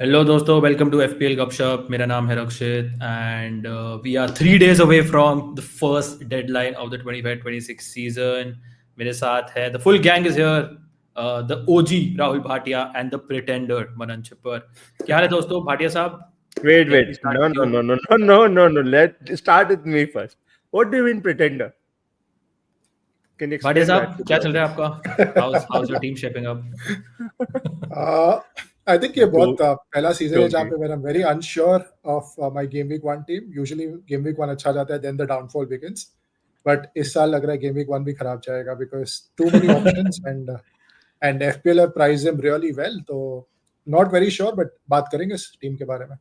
Hello दोस्तों, welcome to FPL गपशप। मेरा नाम है Rakshit and we are 3 days away from the first deadline of the 25-26 season. मेरे साथ है the full gang is here, the OG Rahul Bhatia and the pretender Manan Chhipar. क्या हाल है दोस्तों? भाटिया साहब, let me Wait. Start No, with no, you. no, no, no, no, no, no. Let start with me first. What do you mean pretender? Can you Bhatia explain that साहब, to the क्या चल रहा है audience? आपका? House your team shaping up? I think ये बहुत Don't, पहला season है don't जहाँ be. पे मैं very unsure of my game week 1 team. Usually game week 1 अच्छा जाता है, then the downfall begins. But इस साल लग रहा है गेम वीक 1 भी खराब जाएगा because too many options and FPL have priced him really well. तो नॉट वेरी श्योर, बट बात करेंगे इस टीम के बारे में।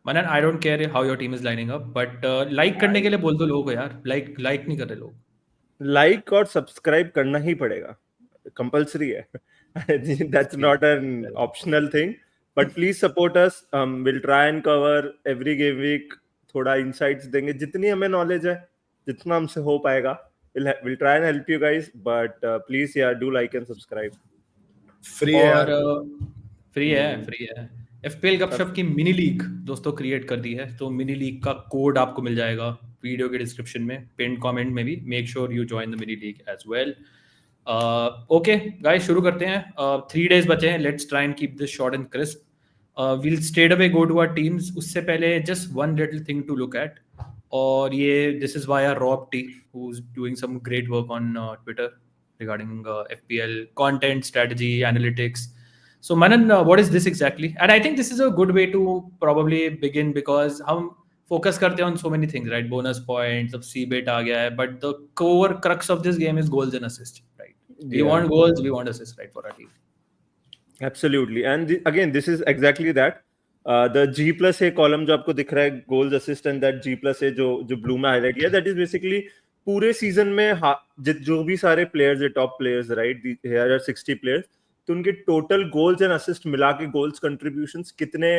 Manan, I don't care how your team is lining up, but like करने के लिए बोल दो लोगों को यार। लाइक नहीं कर रहे लोग। Like और subscribe करना ही पड़ेगा. Compulsory है. That's not an optional thing. But please support us. We'll try and cover every game week. थोड़ा insights देंगे जितनी हमें knowledge है, जितना हमसे हो पाएगा. We'll try and help you guys. But please, yeah, do like and subscribe. Free है और यार। फ्री है। FPL गपशप की मिनी लीग दोस्तों क्रिएट कर दी है, तो मिनी लीग का कोड आपको मिल जाएगा वीडियो के डिस्क्रिप्शन में, पिन कमेंट में भी। Make sure you join the mini league as well. Okay guys, शुरू करते हैं। 3 days बचे हैं, let's try and keep this short and crisp. Will straight away go to our teams. उससे पहले just one little thing to look at, और ये this is via Rob T who is doing some great work on Twitter regarding FPL content strategy analytics. So Manan, what is this exactly? And I think this is a good way to probably begin because हम focus करते हैं on so many things, right? Bonus points, अब CBET आ गया है, but the core crux of this game is goals and assists, right? We Yeah. want goals, we want assists, right, for our team. Absolutely. And again, this is exactly that. The G plus A column जो आपको दिख रहा है, goals assist and that G plus A जो blue में highlight किया, that is basically पूरे season में जो भी सारे प्लेयर्स है, top players, right, here are 60 players, तो उनके टोटल गोल्स एंड असिस्ट मिला के गोल्स कंट्रीब्यूशंस कितने,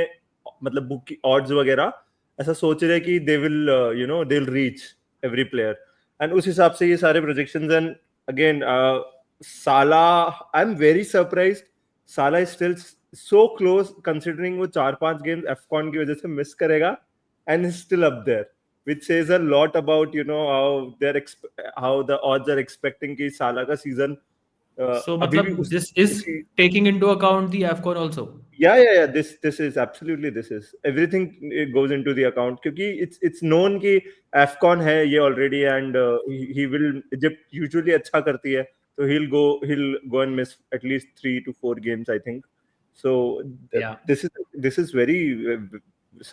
मतलब बुक की ऑड्स वगैरह ऐसा सोच रहे कि they will they will reach every player, and उस हिसाब से ये सारे projections. And again Salah, I am very surprised. Salah is still so close considering वो 4-5 गेम्स एफकॉन की वजह से मिस करेगा and is still up there, which says a lot about how the odds are expecting कि साला का season So अभी भी मतलब this is taking into account the AFCON also. yeah, this is absolutely, this is everything, it goes into the account क्योंकि it's known कि AFCON है ये already, and he will, जब usually अच्छा करती है तो he'll go and miss at least 3 to 4 games, I think. So Yeah. this is very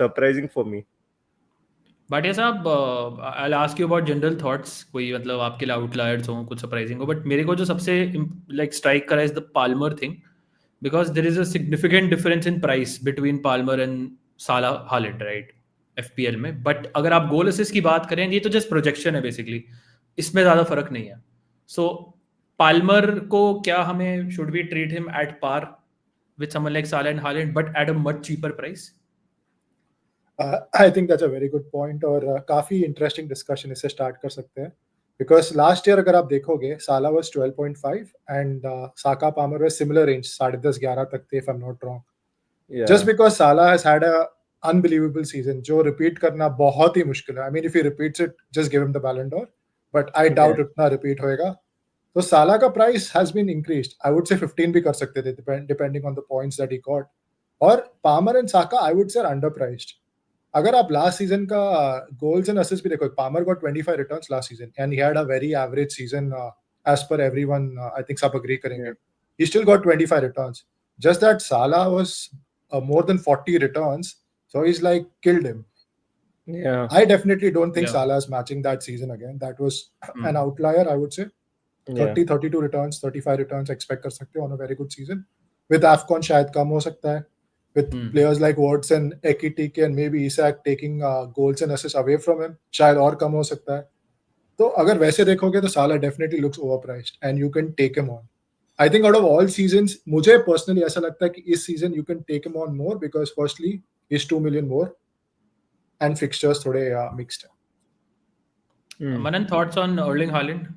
surprising for me. Bhatia साहब, I ask you about general thoughts. कोई मतलब आपके लिए आउटलायर्स हों, कुछ सरप्राइजिंग हो, बट मेरे को जो सबसे लाइक स्ट्राइक करा is the Palmer thing, because there is a significant difference in price between Palmer and Salah Haaland, right? FPL में। बट अगर आप गोल असिस्ट की बात करें, ये तो जस्ट प्रोजेक्शन है बेसिकली, इसमें ज़्यादा फर्क नहीं है। सो पाल्मर को क्या हमें, should we treat him at par with someone like Salah and Haaland but at a much cheaper price? I think that's a very good point, और काफी इंटरेस्टिंग डिस्कशन इससे स्टार्ट कर सकते हैं। बिकॉज लास्ट ईयर अगर आप देखोगे, Salah was 12.5 and Saka Palmer was similar range, 10.5-11 तक थे, if I am not wrong. Just because Salah has had a unbelievable season जो रिपीट करना बहुत ही मुश्किल है। I mean if he repeats it, just give him the Ballon d'Or, but I doubt इतना repeat होएगा। तो साला का price has been increased, I would say 15 भी कर सकते थे depending on the points that he got. और Palmer and Saka I would say under priced. अगर आप लास्ट सीजन का गोल्स एंड असिस्ट भी देखो, Palmer got 25 returns last season and he had a very average season as per everyone, I think सब agree करेंगे। He still got 25 returns. Just that Salah was more than 40 returns, so he's like killed him. Yeah. I definitely don't think Yeah. Salah is matching that season again. That was an outlier, I would say. 30, 32 returns, 35 returns expect कर सकते हो on a very good season. With AFCON शायद कम हो सकता है. With players like Watson, Ekitike and maybe Isak taking goals and assists away from him, शायद और कम हो सकता है. तो अगर वैसे देखोगे तो Salah definitely looks overpriced and you can take him on. I think out of all seasons, मुझे personally ऐसा लगता है कि इस season you can take him on more because firstly he's 2 million more and fixtures थोड़े mixed है. Manan, thoughts on Erling Haaland?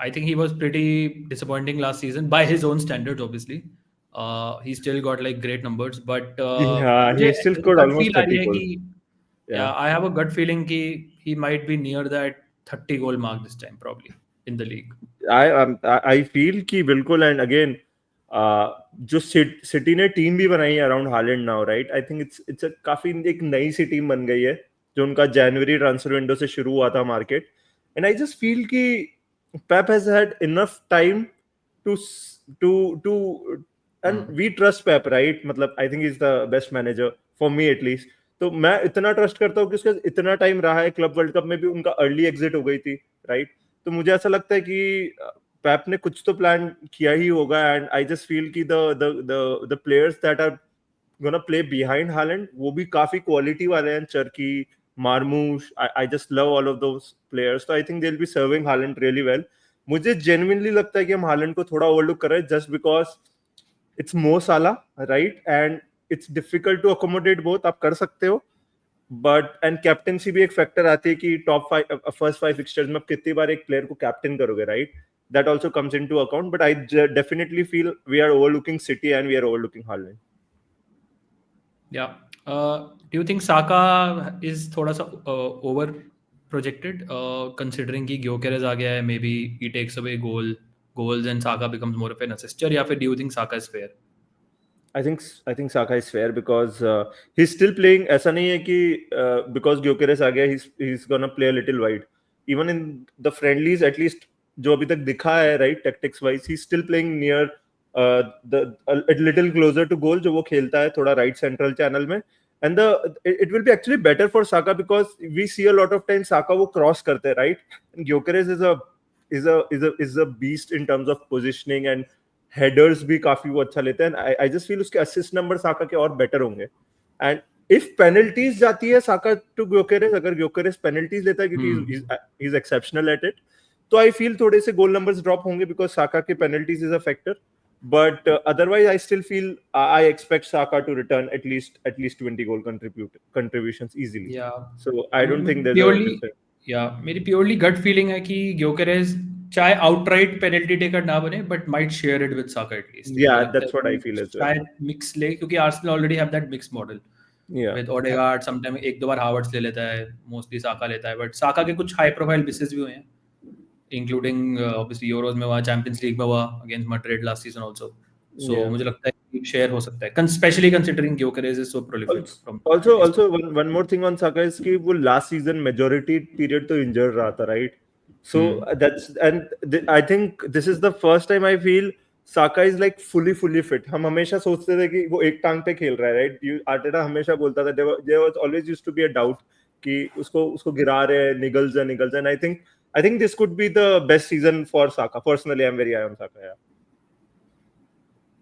I think he was pretty disappointing last season by his own standards, obviously. He still got like great numbers, but Yeah, मुझे he still scored gut almost feel आ रही 30 है goals. कि Yeah. I have a gut feeling कि he might be near that 30 goal mark this time probably in the league. I feel कि बिल्कुल, and again जो city ने team भी बनाई है around Holland now, right? I think it's a काफी एक नई सी टीम बन गई है जो उनका जनवरी ट्रांसफर विंडो से शुरू हुआ था market, and I just feel कि Pep has had enough time to to to and we trust Pep, right? मतलब I think is the best manager for me at least. तो मैं इतना ट्रस्ट करता हूँ कि उसका इतना टाइम रहा है, क्लब वर्ल्ड कप में भी उनका अर्ली एग्जिट हो गई थी, राइट? तो मुझे ऐसा लगता है कि पेप ने कुछ तो प्लान किया ही होगा, एंड आई जस्ट फील कि the players that are gonna play behind Haaland वो भी काफी क्वालिटी वाले हैं. Cherki, Marmoush, I just love all of those players. तो I think they will be serving Haaland really well. मुझे genuinely लगता है कि हम हालैंड को थोड़ा ओवरलुक कर रहे हैं just because it's Mo Salah, right? And it's difficult to accommodate both. आप कर सकते हो, बट एंड कैप्टनसी भी एक फैक्टर आती है कि टॉप 5 फर्स्ट 5 फिक्सचर्स में आप कितनी बार एक प्लेयर को कैप्टन करोगे, right? That also comes into account, but I definitely feel we are overlooking City and we are overlooking Haaland. Yeah. Do you think Saka is थोड़ा सा over projected considering कि Gyökeres आ गया है, maybe he takes away goals and Saka becomes more of an assister, या फिर do you think Saka is fair? I think Saka is fair because he's still playing. ऐसा नहीं है कि because Gyökeres आ गया he's gonna play a little wide. Even in the friendlies, at least जो अभी तक दिखा है, right, tactics wise, he's still playing near a little closer to goal जो वो खेलता है थोड़ा right central channel में. And it will be actually better for Saka because we see a lot of times Saka वो cross करते हैं, right? And Gyökeres is a beast in terms of positioning and headers भी काफी वो अच्छा लेते हैं. आई जस्ट फील उसके असिस्ट नंबर साका के और बेटर होंगे. एंड इफ पेनल्टीज जाती है साका टू ग्योकेरेस, अगर ग्योकेरेस पेनल्टीज लेता है क्योंकि he is exceptional at it, तो आई फील थोड़े से गोल नंबर्स ड्रॉप होंगे बिकॉज साका के penalties is a factor. But otherwise I still feel I expect Saka to return at least 20 goal contributions easily. Yeah. So I don't think there's a difference. मेरी purely gut feeling है कि Gyokeres चाहे outright penalty taker ना बने but might share it with Saka at least. Yeah, that's what I feel as well. शायद mix ले, क्योंकि Arsenal already have that mix model Yeah. With Odegaard. Sometime एक दो बार हावर्ट्स ले लेता है, मोस्टली साका लेता है, बट साका के कुछ हाई प्रोफाइल मिसेस भी हुए हैं, इंक्लूडिंग ऑब्वियसली यूरोज में हुआ, चैंपियंस लीग में हुआ against Madrid last season also. So Yeah. मुझे लगता है कि शेयर हो सकता है, especially considering Gyökeres is so prolific from Also one more thing on Saka is कि वो last season majority period तो injured रहा था, right? So I think this is the first time I feel Saka is like fully fit. हम हमेशा सोचते थे कि वो एक टांग पे खेल रहा है, right? आर्टेटा हमेशा बोलता था there was always used to be a doubt कि उसको गिरा रहे हैं, niggles and I think this could be the best season for Saka. Personally, I'm very high on Saka. Yeah.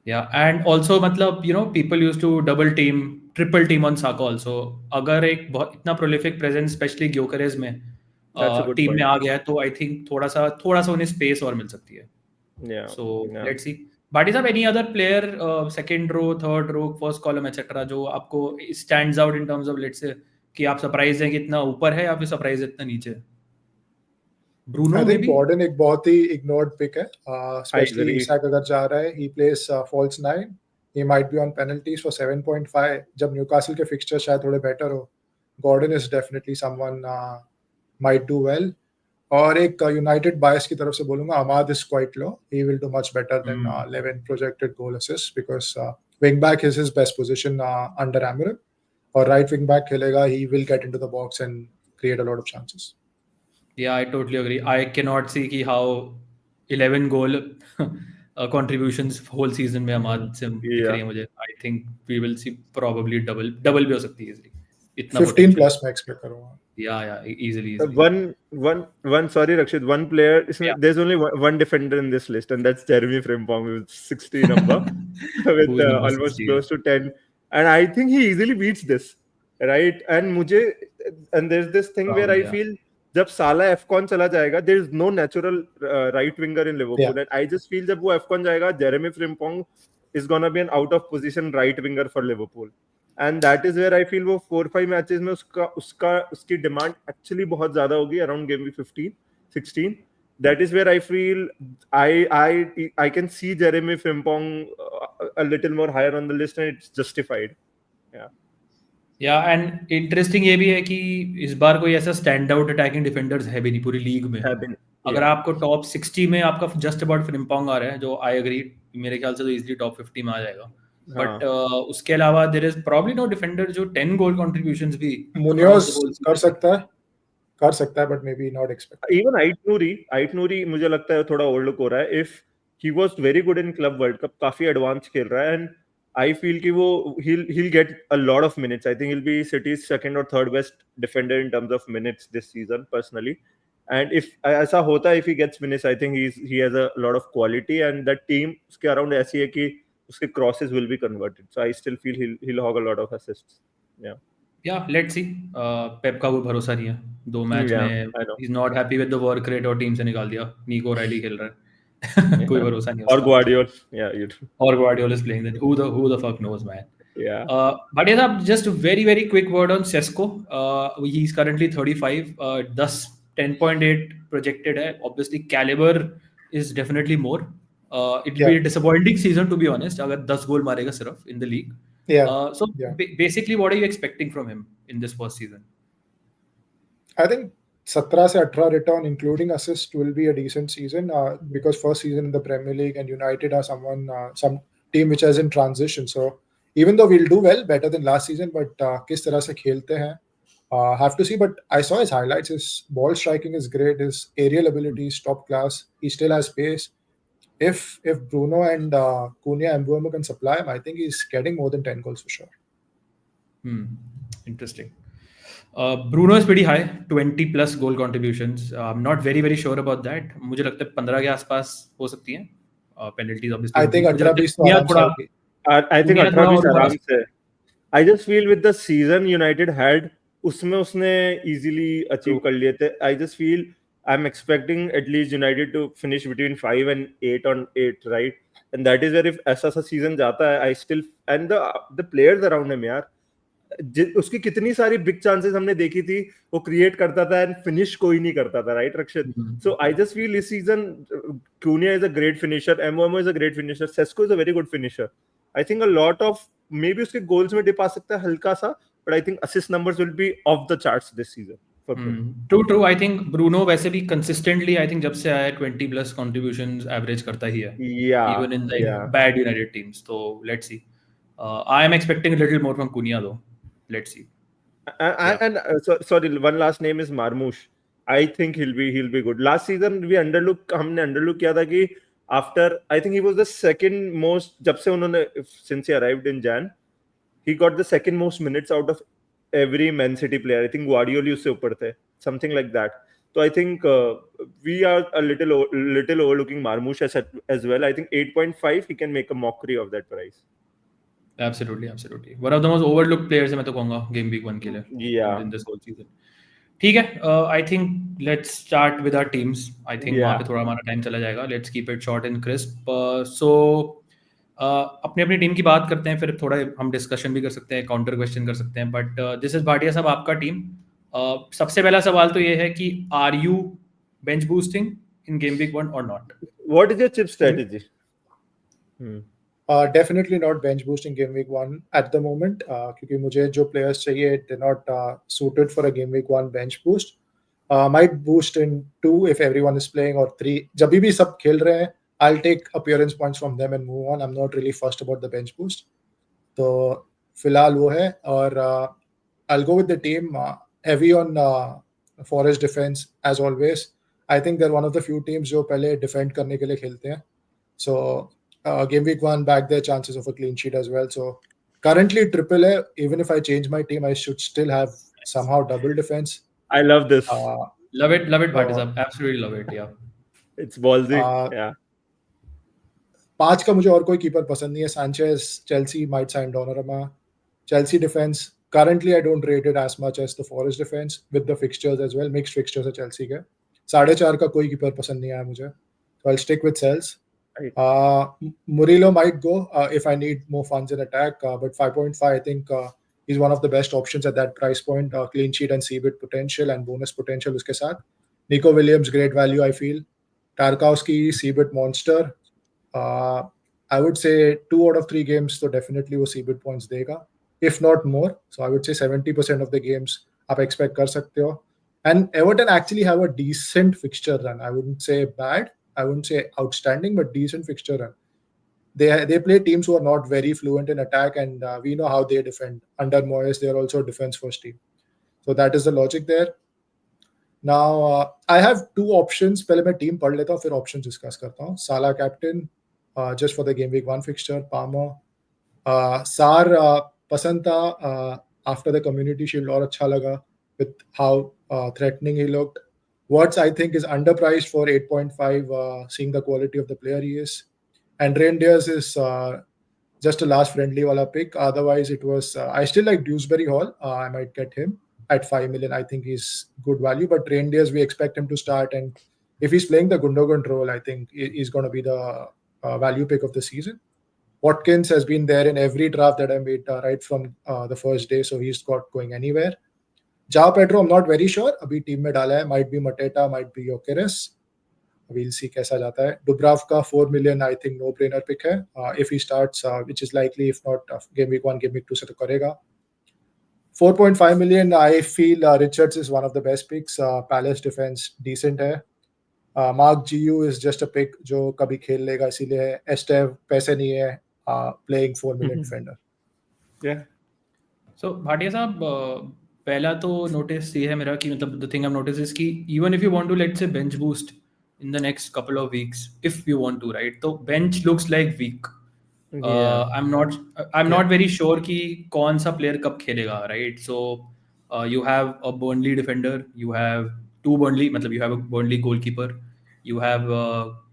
Yeah, and also मतलब people used to double team, triple team on Saka also. अगर एक बहुत इतना prolific presence especially Gyökeres में team में आ गया है, तो I think थोड़ा सा उन्हें स्पेस और मिल सकती है. Yeah. So let's see. Bhatti साहब, any other player second row, third row, first column etc. जो आपको stands out in terms of let's say कि आप सरप्राइज हैं कि इतना ऊपर है या फिर सरप्राइज इतना नीचे है? Bruno I think maybe? Borden एक बहुत ही ignored pick है, especially Isak अगर जा रहा है, he plays false 9, he might be on penalties for 7.5. जब न्यूकासल के fixtures शायद थोड़े better हो, Gordon is definitely someone might do well. और एक यूनाइटेड बायस की तरफ से बोलूंगा, अमाद is quite low, he will do much better than 11 projected goal assists because wing back is his best position under Amorim, और right wing back खेलेगा, he will get into the box and create a lot of chances. Yeah, I totally agree. I cannot see कि how 11 goal contributions whole season में अमाद से दिख रही है मुझे. I think we will see probably double भी हो सकती है easily. इतना 15 plus मैं expect करूँगा. Yeah, easily. One sorry Rakshit, one player, there's only one defender in this list, and that's Jeremy Frimpong with 60 number with almost 60, close to 10, and I think he easily beats this, right? And there's this thing where I feel जब साला Afcon चला जाएगा, there is no natural right winger in Liverpool, and I just feel जब वो Afcon जाएगा, Jeremy Frimpong is gonna be an out of position right winger for Liverpool, and that is where I feel वो 4-5 matches में उसकी demand actually बहुत ज्यादा होगी, around game week 15-16, that is where I feel I can see Jeremy Frimpong a little more higher on the list, and it's justified. या and interesting ये भी है कि इस बार कोई ऐसा स्टैंड आउट अटैकिंग डिफेंडर है भी नहीं पूरी लीग में. अगर आपको टॉप 60 में आपका जस्ट अबाउट फ्रिम्पोंग आ रहा है, जो आई एग्री, मेरे ख्याल से तो इजीली टॉप 50 में आ जाएगा. बट उसके अलावा there is probably no defender जो 10 गोल कंट्रीब्यूशंस भी मुनियोस कर सकता है but maybe not expect. Even Ait Nouri मुझे लगता है थोड़ा ओवरलुक हो रहा है. If he was very good in Club World Cup, काफी एडवांस खेल रहा है, एंड I feel कि वो he'll get a lot of minutes. I think he'll be City's second or third best defender in terms of minutes this season personally. And if ऐसा होता है, if he gets minutes, I think he has a lot of quality, and that team उसके around ऐसी है कि उसके crosses will be converted. So I still feel he'll hog a lot of assists. Yeah, let's see. Pep का वो भरोसा नहीं है. 2 मैच में he's not happy with the work rate और टीम से निकाल दिया. निको राइली खेल रहा है. कोई भरोसा नहीं. और Guardiola is playing. Then who the fuck knows, man? Yeah. But yeah, just a very quick word on Sesko. He's currently 35. 10.8 projected है. Obviously, caliber is definitely more. It will be a disappointing season, to be honest. अगर 10 गोल मारेगा सिर्फ in the league. Basically, what are you expecting from him in this first season? I think 17 से 18 return including assist will be a decent season because first season in the Premier League and United are some team which is in transition. So even though we'll do well, better than last season, but किस तरह से खेलते हैं, have to see. But I saw his highlights. His ball striking is great. His aerial ability is top class. He still has pace. If Bruno and Cunha and Mbeumo can supply him, I think he's getting more than 10 goals for sure. Interesting. Bruno is pretty high, 20 plus goal contributions. I'm not very sure about that. मुझे लगता है 15 के आसपास हो सकती हैं. Penalties obviously. I think 18-20 तो आराम से होगी. I think 18-20 आराम से. I just feel with the season United had, उसमें उसने easily achieve कर लिए थे. I just feel I'm expecting at least United to finish between 5 and 8 on 8, right? And that is where if ऐसा season जाता है, I still, and the players around him यार, उसकी कितनी सारी बिग चांसेस हमने देखी थी, वो क्रिएट करता था एंड फिनिश कोई नहीं करता था, राइट रक्षित? सो आई जस्ट फील इस season Cunha is a great finisher, Mbeumo is a great finisher, Sesko is a very good finisher. I think a lot of maybe उसके गोल्स में डिप आ सकता है हल्का सा, but I think assist numbers will be off the charts this season. True. I think Bruno वैसे भी consistently, I think जब से आया 20 plus contributions average करता ही है. Even in bad United teams. So let's see. I am expecting a little more from Cunha though. Let's see. And sorry, one last name is Marmoush. I think he'll be good. Last season हमने underlook किया था कि after, I think he was the second most, जब से उन्होंने, since he arrived in Jan, he got the second most minutes out of every Man City player. I think Guardiola उससे ऊपर थे, something like that. So I think we are a little overlooking Marmoush as well. I think 8.5 he can make a mockery of that price. Absolutely. One of the most overlooked players है मैं तो कहूँगा game week 1 के लिए. In this whole season. ठीक है. I think let's start with our teams. I think वहाँ पे थोड़ा हमारा टाइम चला जाएगा. Let's keep it short and crisp. So अपनी टीम की बात करते हैं, फिर थोड़ा हम डिस्कशन भी कर सकते हैं, काउंटर क्वेश्चन कर सकते हैं. बट दिस इज भाटिया साहब, आपका टीम. सबसे पहला सवाल तो ये है कि are you bench boosting in game week 1 और not? What is your chip strategy? Definitely not bench boosting game week 1 at the moment, क्योंकि मुझे जो players चाहिए they're not suited for a game week 1 bench boost. Might boost in 2 if everyone is playing, or 3 जब भी सब खेल रहे हैं I'll take appearance points from them and move on. I'm not really fussed about the bench boost. तो फिलहाल वो है. और I'll go with the team heavy on Forest defense as always. I think they're one of the few teams जो पहले defend करने के लिए खेलते हैं. So game week 1 back their chances of a clean sheet as well. So currently triple है. Even if I change my team, I should still have somehow double defense. I love this. Love it, Bhatia साहब. Absolutely love it. Yeah. It's ballsy. Yeah. 5 का मुझे और कोई keeper पसंद नहीं है. Sanchez, Chelsea might sign Donnarumma. Chelsea defense currently I don't rate it as much as the Forest defense with the fixtures as well. Mixed fixtures है Chelsea के. 4.5 का कोई कीपर पसंद नहीं आया मुझे. So I'll stick with Cells. Murillo might go if I need more funds in attack, but 5.5 I think he's one of the best options at that price point. Clean sheet and CBIT potential and bonus potential उसके साथ. Nico Williams great value I feel. Tarkowski, Seabit monster. I would say 2 out of 3 games तो definitely वो Seabit points देगा, if not more. So I would say 70% of the games आप expect कर सकते हो. And Everton actually have a decent fixture run. I wouldn't say bad, I wouldn't say outstanding, but decent fixture run. They play teams who are not very fluent in attack, and we know how they defend. Under Moyes, they are also a defense first team. So that is the logic there. Now I have 2 options. पहले मैं team पढ़ लेता हूँ, फिर options discuss करता हूँ. Salah captain, just for the game week 1 fixture. Palmer, Sar पसंद था after the community shield और अच्छा लगा with how threatening he looked. Watts I think is underpriced for 8.5, seeing the quality of the player he is. And Reindeers is just a last friendly wala pick. Otherwise, it was I still like Dewsbury Hall. I might get him at 5 million. I think he's good value. But Reindeers, we expect him to start, and if he's playing the Gundogan role, I think he's going to be the value pick of the season. Watkins has been there in every draft that I made right from the first day, so he's got going anywhere. João Pedro, I'm not very sure. अभी team में डाला है. Might be Mateta, might be Gyökeres. We'll see कैसा जाता है. Dubravka 4 million, I think no brainer pick है. If he starts, which is likely, if not game week 1, game week 2 से तो करेगा. 4.5 million, I feel Richards is one of the best picks. Palace defense decent है. Mark GU is just a pick जो कभी खेल लेगा, इसीलिए है. Esteve पैसे नहीं है, playing 4 million defender. Yeah. So Bhatia साहब, पहला तो नोटिस ये है मेरा कि मतलब the thing I've noticed is कि even if you want to let's say bench boost in the next couple of weeks, if you want to, right? तो bench looks like weak. I'm not very sure कि कौन सा player कब खेलेगा, right? So you have a Burnley defender, you have 2 Burnley, मतलब you have a Burnley goalkeeper, you have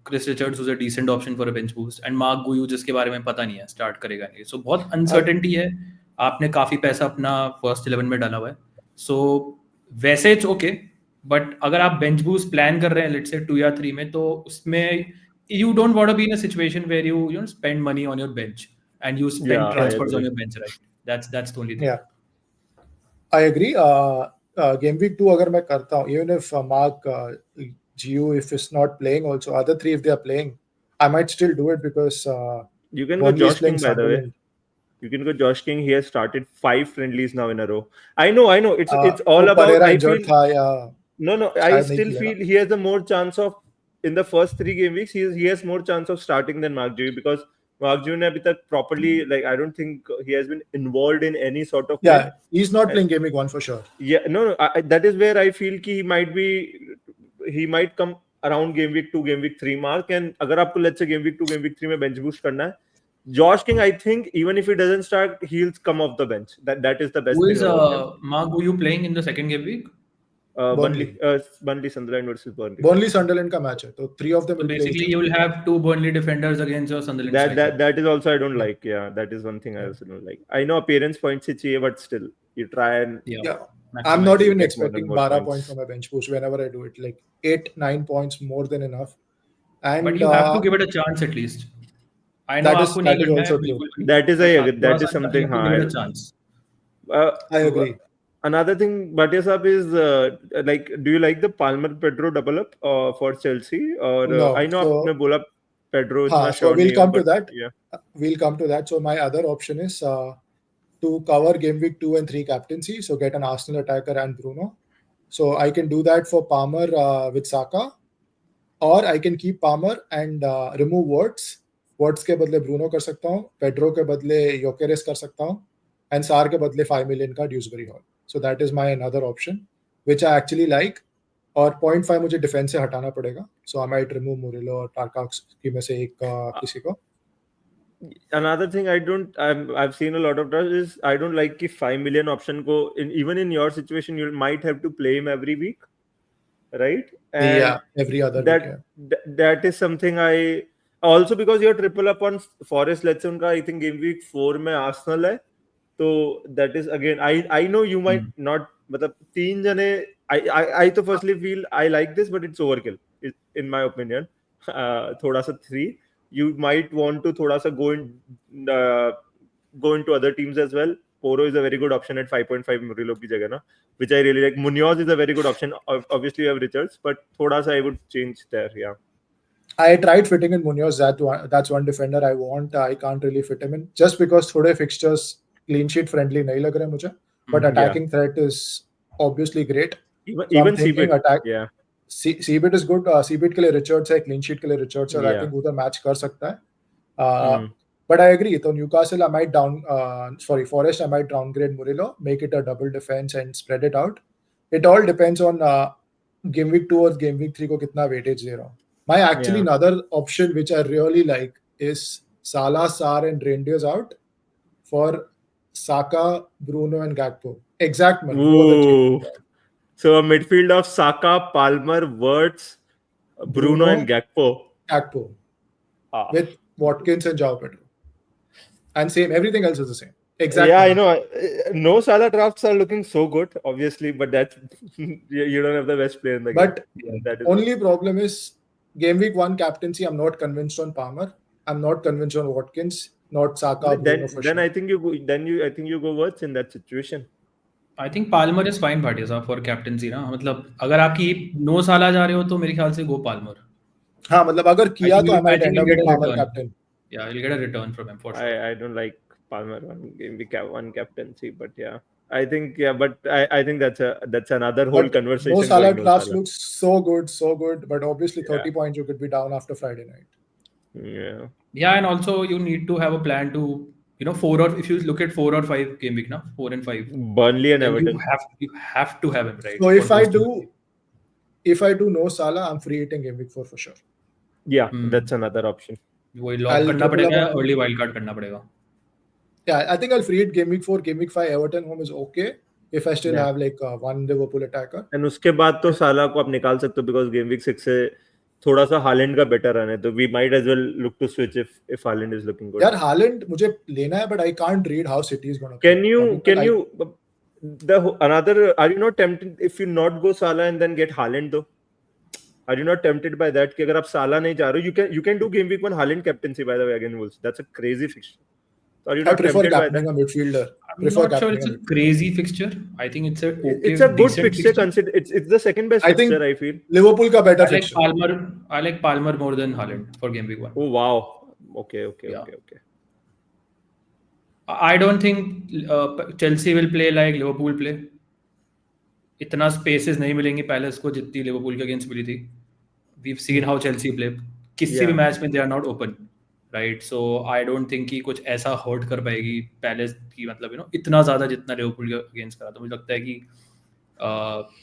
Chris Richards who's a decent option for a bench boost, and Mark Guiu जिसके बारे में पता नहीं है start करेगा नहीं. So बहुत uncertainty है. आपने काफ़ी पैसा अपना फर्स्ट 11 में डाला हुआ है. So वैसे इट्स ओके, बट अगर आप बेंच बूस्ट प्लान कर रहे हैं लेट्स से 2 या 3 में, तो उसमें you don't want to be in a situation where you know spend money on your bench and you spend Yeah, I transfers on agree. your bench, right? That's the only thing. Yeah, I agree. Game week 2 अगर मैं करता हूँ, even if Mark GU if is not playing, also other 3 if they are playing, I might still do it because You can go Burnley is Josh playing King, by the way. Sunderland. You can go Josh King. He has started 5 friendlies now in a row. I know. It's all वो about. Pereira I injured feel था या no. I शायद नहीं still खेलेगा. feel he has a more chance of in the first 3 game weeks. He has more chance of starting than Mark G, because Mark G ने अभी तक properly, like, I don't think he has been involved in any sort of Yeah, play. he's not playing game week 1 for sure. Yeah, no. That is where I feel कि he might come around game week 2, game week 3 mark. And अगर आपको let's say game week 2, game week 3 में bench boost करना है, Josh King, I think even if he doesn't start, he'll come off the bench. That is the best Who thing is about him. Mark Guiu playing in the second game week? Burnley Sunderland versus Burnley. Burnley Sunderland का match है, तो 3 of them So will play. basically you will have 2 Burnley defenders against your Sunderland striker. That is also I don't like. Yeah, that is one thing I also don't like. I know appearance points से चाहिए, but still you try and Yeah. maximize. I'm not even get expecting more 12 points. points from my bench boost whenever I do it. Like 8-9 points more than enough. And But you have to give it a chance at least. I know that is आपको नहीं करना also है true. बिल्कुल भी, That is but I आप agree. That थोड़ा is सा something. you have to give it a chance. I agree. Another thing, Bhatia Saab, is like, do you like the Palmer Pedro double up for Chelsea? Or No, I know so- आपने बोला Pedro इतना so sure we'll नहीं come है, to but that. yeah. We'll come to that. So my other option is to cover game week 2 and 3 captaincy. So get an Arsenal attacker and Bruno. So I can do that for Palmer with Saka, or I can keep Palmer and remove Wirtz. Wirtz के बदले Bruno कर सकता हूँ, Pedro के बदले Gyökeres कर सकता हूँ, and Sar के बदले 5 million का Dewsbury Hall. So that is my another option, which I actually like. और 0.5 मुझे डिफेंस से हटाना पड़ेगा, so I might remove Murillo और Tarkowski में से एक किसी को. Another thing I've seen a lot of times is I don't like कि 5 million option को even in your situation you might have to play him every week, right? And Yeah, every other week. Yeah. that is something I also, because you're triple up on Forest. Let's say उनका I think game week 4 में Arsenal है, तो that is again I know you might not, मतलब 3 जने I तो firstly feel I like this, but it's overkill in my opinion. थोड़ा सा 3 you might want to थोड़ा सा go into other teams as well. Poro is a very good option at 5.5 Murillo की जगह ना, which I really like. Munoz is a very good option. Obviously you have Richards, but थोड़ा सा I would change there. Yeah. I tried fitting in Munoz. That's one defender I want. I can't really fit him in just because थोड़े fixtures clean sheet friendly नहीं लग रहे मुझे. But attacking threat is obviously great. So Even I'm thinking Seabit, attack. yeah. Seabit is good. Seabit के लिए Richards है, clean sheet के लिए Richards है, और I think उधर match कर सकता है. But I agree. So Newcastle, I might Forest, I might downgrade Murillo, make it a double defense and spread it out. It all depends on game week 2 और game week 3 को कितना weightage दे रहा हूँ. My actually another option which I really like is Salah, Sarr and Reindeers out for Saka, Bruno and Gakpo. Exact money. So a midfield of Saka, Palmer, Wirtz, Bruno and Gakpo. With Watkins and João Pedro. And same, everything else is the same. Exactly. Yeah, I know. No Salah drafts are looking so good, obviously, but that's you don't have the best player in the game. But only problem is game week 1 captaincy. I'm not convinced on Palmer. I'm not convinced on Watkins. Not Saka. Then sure. I think you go Wirtz in that situation. I think Palmer is fine, Bhatia साहब, for captaincy ना. मतलब अगर आपकी no Salah जा रहे हो तो मेरे ख्याल से go Palmer. हाँ, मतलब अगर किया तो I might end up with Palmer captain. Yeah, you'll get a return from him for sure. I don't like Palmer one captaincy, but yeah, I think but I think that's another whole conversation. No Salah drafts looks so good, but obviously 30 points you could be down after Friday night. Yeah, and also you need to have a plan to, if you look at 4 or 5 game week now, 4 and 5, Burnley and Everton, you have to have him, right? So if I do no Salah, I'm free hitting game week 4 for sure. Yeah, that's another option. वही lock करना पड़ेगा, early wild card करना पड़ेगा. Yeah, I think I'll free hit game week 4, game week 5 Everton home is okay if I still have like one Liverpool attacker. And उसके बाद तो साला को आप निकाल सकते हो because game week 6 से थोड़ा सा हालैंड का बेटर रन है, तो we might as well look to switch if Haaland is looking good. यार हालैंड मुझे लेना है, but I can't read how City is going to are you not tempted if you not go Salah and then get Haaland though? Are you not tempted by that? कि अगर आप साला नहीं जा रहे हो, you can do game week 1 Haaland captaincy by the way against Wolves. That's a crazy fixture. Are you not tempted by that? A midfielder. I'm not sure it's a crazy fixture. I think it's a good fixture. Consider it's the second best fixture. I feel Liverpool का better fixture. I like Palmer more than Haaland for game week 1. Oh wow. Okay. I don't think Chelsea will play like Liverpool play. इतना spaces नहीं मिलेंगे palace को जितनी Liverpool के against मिली थी. We've seen how Chelsea play. किसी भी match में they are not open, right? So I don't think कि कुछ ऐसा हर्ट कर पाएगी पैलेस की, मतलब इतना ज़्यादा जितना लिवरपूल के अगेंस्ट करा. तो मुझे लगता है कि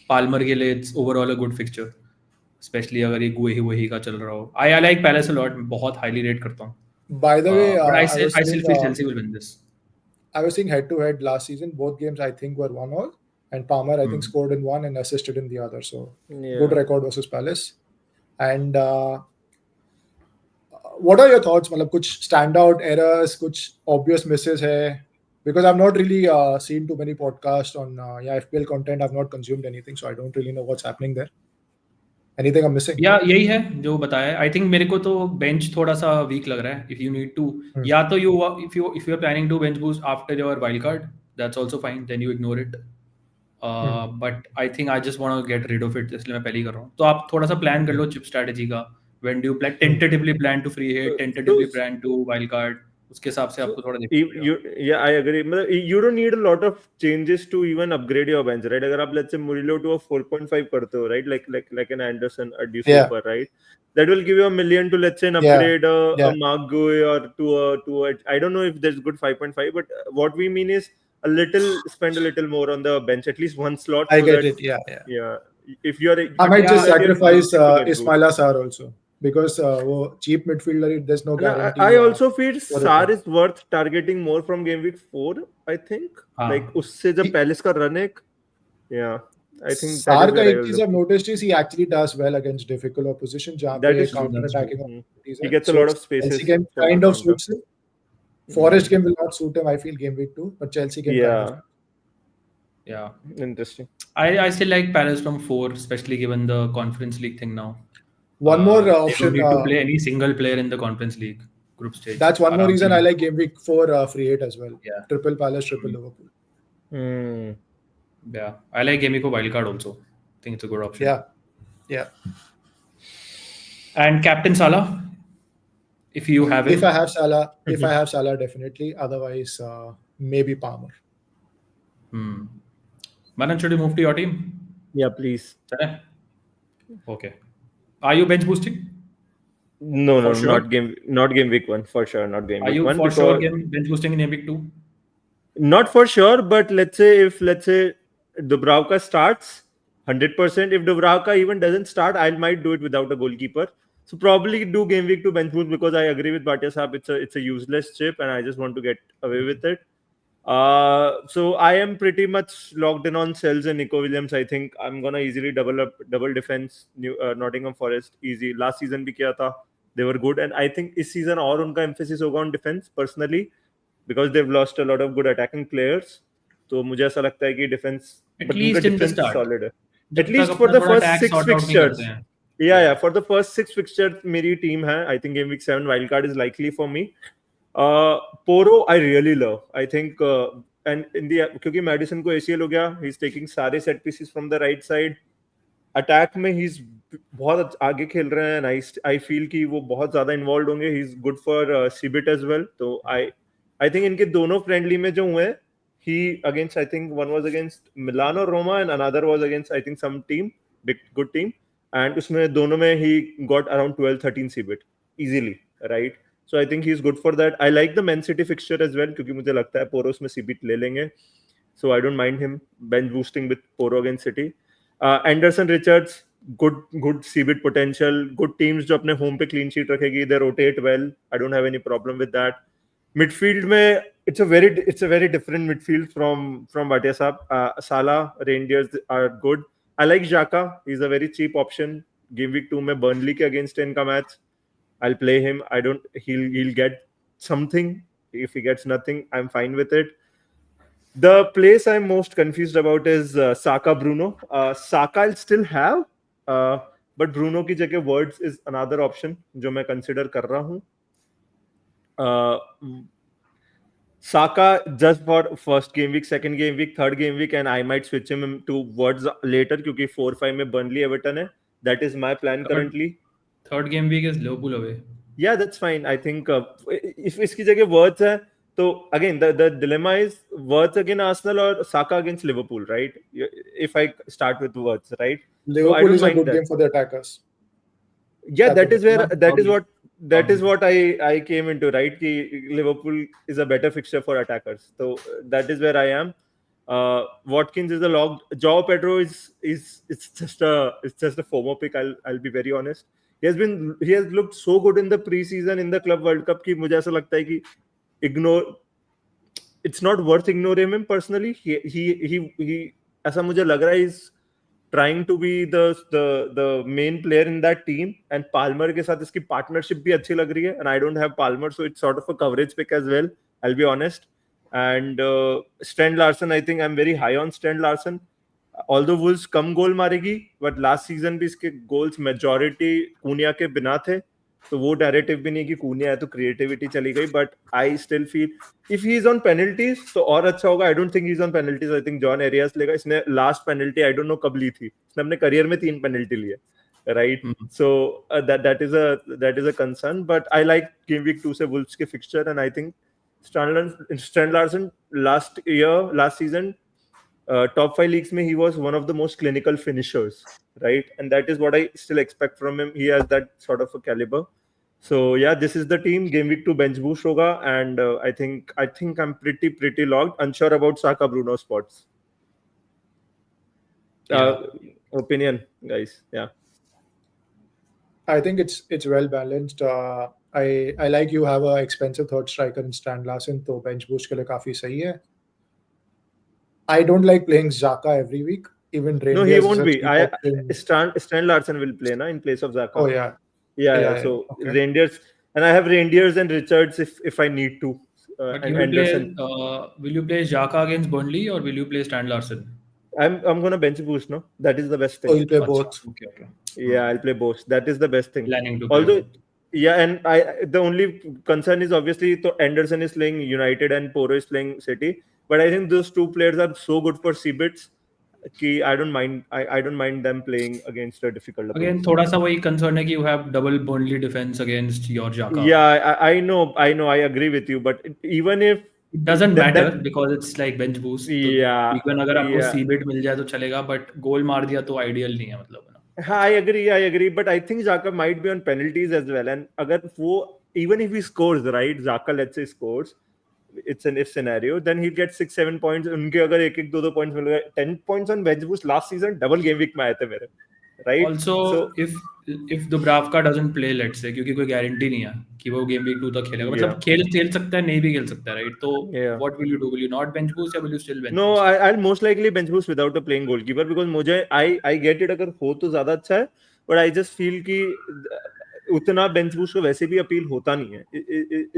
पाल्मर के लिए it's overall a good fixture, especially अगर ये गुएही का चल रहा हो. I like Palace a lot. मैं बहुत highly rate करता हूँ. By the way, but I still feel Chelsea will win this. I was seeing head-to-head last season. Both games I think were 1-1. And Palmer, I think, scored in one and assisted in the other. So, good record versus Palace. And what are your thoughts? मतलब कुछ standout errors, कुछ obvious misses है? Because I've not really seen too many podcasts on FPL content. I've not consumed anything, so I don't really know what's happening there. Anything I'm missing? Yeah, यही है जो बताया. I think मेरे को तो bench थोड़ा सा weak लग रहा है. If you need to, या तो if you are planning to bench boost after your wild card, that's also fine. Then you ignore it. But I think I just want to get rid of it, इसलिए मैं पहले ही कर रहा हूँ. तो आप थोड़ा सा प्लान कर लो चिप स्ट्रेटजी का. When do you plan? Tentatively plan to free hit, tentatively plan to wild card. उसके हिसाब से आपको थोड़ा देखना. I agree. You don't need a lot of changes to even upgrade your bench, right? अगर आप let's say Murillo to a 4.5 करते हो, right? Like an Anderson, a super, right? That will give you $1 million to let's say an upgrade a Mark Guy or to a I don't know if there's good 5.5, but what we mean is spend a little more on the bench, at least one slot. I get it. Yeah. If you are, I might just sacrifice Ismaila Sarr also because cheap midfielder. There's no guarantee. I also feel Sarr is worth targeting more from game week 4. I think like उससे जब Palace का run एक, I think Sarr का एक चीज I've noticed is he actually does well against difficult opposition. जहाँ पे counter attacking he gets a lot of spaces. Chelsea game kind of suits him. Forest game will not suit him, I feel, game week 2, but Chelsea game interesting. I still like Palace from 4, especially given the Conference League thing now. One more option. You don't need to play any single player in the Conference League group stage. That's one more reason I like game week 4 free hit as well. Yeah. Triple Palace, triple Liverpool. Yeah, I like game week for wildcard also. I think it's a good option. Yeah. And Captain Salah, if you have him. If I have Salah, definitely. Otherwise, maybe Palmer. Manan, should you move to your team? Yeah, please. Okay. Are you bench boosting? No, For sure? not game week 1 for sure, not game Are week you 1 for sure because bench boosting in game week 2? not for sure, but let's say Dubravka starts 100%. If Dubravka even doesn't start, I might do it without a goalkeeper. So probably do game week 2 bench boost because I agree with Bhatia Saab. It's a useless chip, and I just want to get away with it. So I am pretty much locked in on Sells and Nico Williams. I think I'm gonna easily double defense Nottingham Forest easy. Last season भी किया था, they were good, and I think इस season और उनका emphasis होगा on defense personally because they've lost a lot of good attacking players. तो मुझे ऐसा लगता है कि defense, At but least उनका in the defense start. solid है. जब At least तक for अपना the थोड़ा first tag 6 sort out नहीं fixtures. करते हैं. Yeah, for the first 6 fixtures, मेरी team है. I think game week 7 wildcard is likely for me. Poro I really love. I think and in the क्योंकि Madison को ACL हो गया, he's taking सारे set pieces from the right side. Attack में he's बहुत आगे खेल रहे हैं, and I feel कि वो बहुत ज़्यादा involved होंगे. He's good for CBIT as well. तो I think इनके दोनों friendly में जो हुए, he against, I think one was against Milan or Roma and another was against, I think, some team, big good team. And उसमें दोनों में he got around 12-13 CBIT easily, right? So I think he's good for that. I like the Man City fixture as well क्योंकि मुझे लगता है पोरो उसमें CBIT ले लेंगे. So I don't mind him bench boosting with Poro against City. Anderson Richards, good CBIT potential. Good teams जो अपने home पे clean sheet रखेगी, they rotate well. I don't have any problem with that. Midfield में it's a very different midfield from Bhatia Saab. Salah, Rangers are good. I like Xhaka. He's a very cheap option. Game week 2 में Burnley के against 10 का match. I'll play him. He'll get something. If he gets nothing, I'm fine with it. The place I'm most confused about is Saka Bruno. Saka I'll still have, but Bruno की जगह Words is another option जो मैं consider कर रहा हूँ. Saka just for first game week, second game week, third game week, and I might switch him to Words later क्योंकि 4-5 में Burnley Everton है. That is my plan currently. Third game week is Liverpool away. Yeah, that's fine. I think if इसकी जगह Words है, so again the dilemma is Words against Arsenal or Saka against Liverpool, right? If I start with Words, right? Liverpool is a good game for the attackers. Yeah, that is what I came into, right? Ki Liverpool is a better fixture for attackers. So that is where I am. Watkins is a logged. Joao Pedro is just a FOMO pick. I'll be very honest. He has looked so good in the preseason in the Club World Cup कि मुझे ऐसा लगता है कि it's not worth ignoring him personally. He ऐसा मुझे लग रहा है he's trying to be the main player in that team, and Palmer के साथ इसकी partnership भी अच्छी लग रही है, and I don't have Palmer, so it's sort of a coverage pick as well. I'll be honest. And Strand Larsen, I think I'm very high on Strand Larsen. Although Wolves कम गोल मारेगी, but last season भी इसके goals majority Kuniya के बिना थे, तो वो narrative भी नहीं कि कूनिया है तो creativity चली गई. But I still feel if he is on penalties तो और अच्छा होगा. I don't think he's on penalties. I think John Arias लेगा. इसने last penalty I don't know कब ली थी. इसने अपने career में 3 penalty लिए, right? So that is a concern. But I like game week 2 से Wolves के fixture, and I think Strand Larsen last season. Top 5 leagues mein he was one of the most clinical finishers, right? And that is what I still expect from him. He has that sort of a caliber. So yeah, this is the team. Game week 2 bench boost hoga, and I think I'm pretty logged. Unsure about Saka Bruno spots. Opinion, guys. Yeah. I think it's well balanced. I like you have a expensive third striker in Strand Larsen, तो bench boost के लिए काफी सही है. I don't like playing Xhaka every week. Even Rangers. No, he won't be. Strand Larsen will play in place of Xhaka. Oh yeah. So okay. Rangers, and I have Rangers and Richards if I need to. But and you Anderson. Will you play Xhaka against Burnley or will you play Strand Larsen? I'm gonna bench boost. No, that is the best thing. Oh, you'll play both. Okay. Yeah, I'll play both. That is the best thing. Planning to Although, yeah, and the only concern is obviously Anderson is playing United and Poro is playing City. But I think those two players are so good for CBITs. कि I don't mind them playing against a difficult again opposition. थोड़ा सा वही concern है कि you have double Burnley defence against your Xhaka. Yeah, I know, I agree with you, but even if It doesn't that, matter because it's like bench boost. तो yeah, even अगर आपको yeah. C-bit मिल जाए तो चलेगा, but गोल मार दिया तो ideal नहीं है मतलब है ना. I agree, but I think Xhaka might be on penalties as well. And अगर वो even if he scores, right, Xhaka let's say scores, it's an if scenario, then he'll get 6-7 points. उनके अगर एक 2 points मिल गए, 10 points on bench boost last season, double game week में आए थे मेरे, right? Also, So if Dubravka doesn't play, let's say, क्योंकि कोई गारंटी नहीं है कि वो गेम वीक 2 तक खेलेगा. मतलब खेल सकता है, नहीं भी खेल सकता है, right? तो Yeah. what will you do? Will you not bench boost या will you still bench No, boost? I'll most likely bench boost without a playing goalkeeper because मुझे I get it अगर हो तो ज्यादा अच्छा है, but I just feel कि उतना bench boost को वैसे भी अपील होता नहीं है,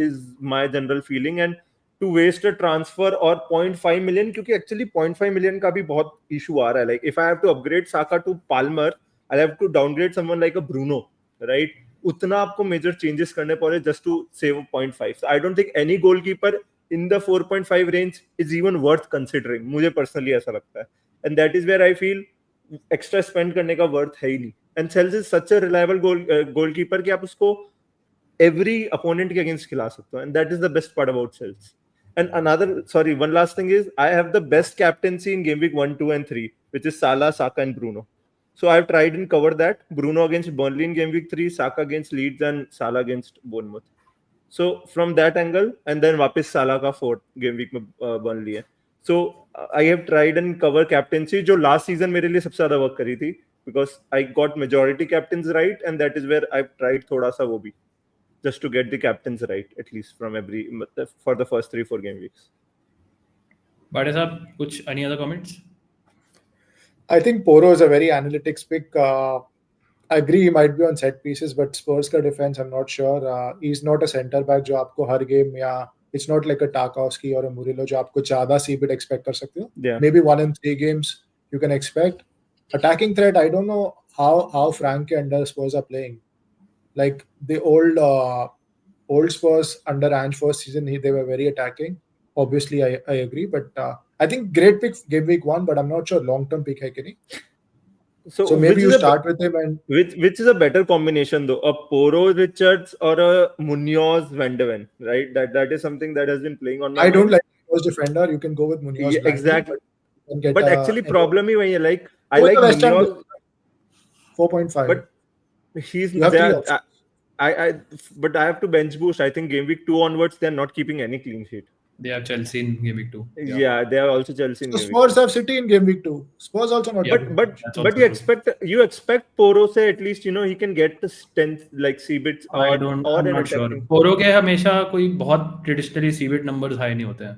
is my general feeling. And to waste a transfer or 0.5 million, क्योंकि actually 0.5 million का भी बहुत issue आ रहा है. Like if I have to upgrade Saka to Palmer, I'll have to downgrade someone like a Bruno, right? उतना आपको major changes करने पड़े just to save a 0.5. So I don't think any goalkeeper in the 4.5 range is even worth considering. मुझे personally ऐसा लगता है. And that is where I feel extra spend करने का worth है ही नहीं. And Cells is such a reliable goalkeeper कि आप उसको every opponent के against खिला सकते हो. And that is the best part about Cells. And one last thing is I have the best captaincy in game week 1, 2, and 3, which is Salah, Saka, and Bruno. So I've tried and covered that. Bruno against Burnley in game week 3, Saka against Leeds, and Salah against Bournemouth. So from that angle, and then वापस Salah का 4th game week में Burnley है. So I have tried and cover captaincy जो last season मेरे लिए सबसे ज़्यादा work करी थी, because I got majority captains right, and that is where I've tried थोड़ा सा वो भी, just to get the captains right at least from for the first 3-4 game weeks. बाड़े साहब कुछ any other comments? I think Poro is a very analytics pick. I agree he might be on set pieces, but Spurs का defense I'm not sure. He's not a center back जो आपको हर game या it's not like a Tarkowski or a Murillo जो आपको ज़्यादा C-bit expect कर सकते हो. Yeah. Maybe 1 in 3 games you can expect. Attacking threat, I don't know how Frank and Spurs are playing. Like the old Spurs under Ange first season, they were very attacking. Obviously, I agree, but I think great pick game week 1, but I'm not sure long-term pick hai ki nahi. So maybe you start with him, and which is a better combination though, a Poro Richards or a Munoz Van de Ven, right? That is something that has been playing on my I don't mind. like Munoz defender. You can go with Munoz. Yeah, exactly. But actually, problem ही वही है. Like I Go like to West Ham Munoz, 4.5. but he's You have three there. options. But I have to bench boost. I think game week 2 onwards, they're not keeping any clean sheet. They have Chelsea in game week 2. Yeah, they are also Chelsea in So game week. Spurs have City in game week 2. Spurs also not. Yeah. good. But That's also you expect Poro से at least he can get the 10 like C-bits or I'm an not sure. attacking. Poro के हमेशा कोई बहुत traditionally C-bit numbers high नहीं होते हैं.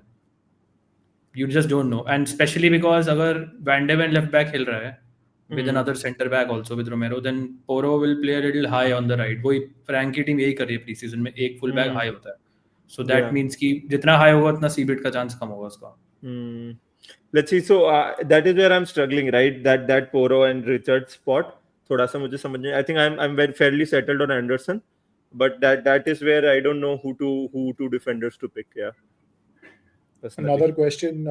You just don't know, and especially because अगर Van de Ven left back खेल रहा है with another center back also with Romero, then Poro will play a little high on the right. वही Frank की team यही कर रही है प्रीसीजन में, एक फुल बैक हाई होता है. So that means कि जितना हाई होगा उतना C-bit का चांस कम होगा उसका. Let's see. So that is where I'm struggling, right? That Poro and Richard spot. थोड़ा सा मुझे समझ नहीं. I think I'm very fairly settled on Anderson, but that is where I don't know who to defenders to pick. Yeah. Another question.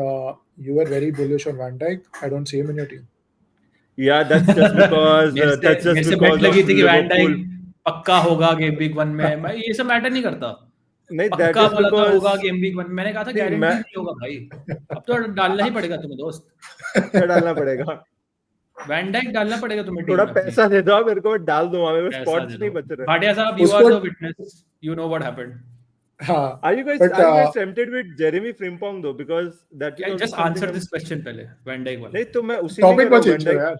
You were very bullish on Van Dijk. I don't see him in your team. Yeah, that's just because मेरे से bet लगी थी कि Van Dijk पक्का होगा game week 1 में. मैं ये सब मैटर नहीं करता. नहीं, पक्का बोला था होगा गेम वीक 1. मैंने कहा था गारंटी नहीं होगा भाई. अब तो डालना ही पड़ेगा तुम्हें दोस्त. क्या डालना पड़ेगा? Van Dijk डालना पड़ेगा तुम्हें. थोड़ा पैसा दे दो मेरे को, डाल दूंगा. मेरे को स्पॉट्स नहीं बच रहे. भाटिया साहब, you are the witness. You know what happened. Are you guys tempted with Jeremy Frimpong though? Because that is just answer this question पहले. Van Dijk वाला. नहीं तो मैं उसी टॉपिक पर चेंज करो यार.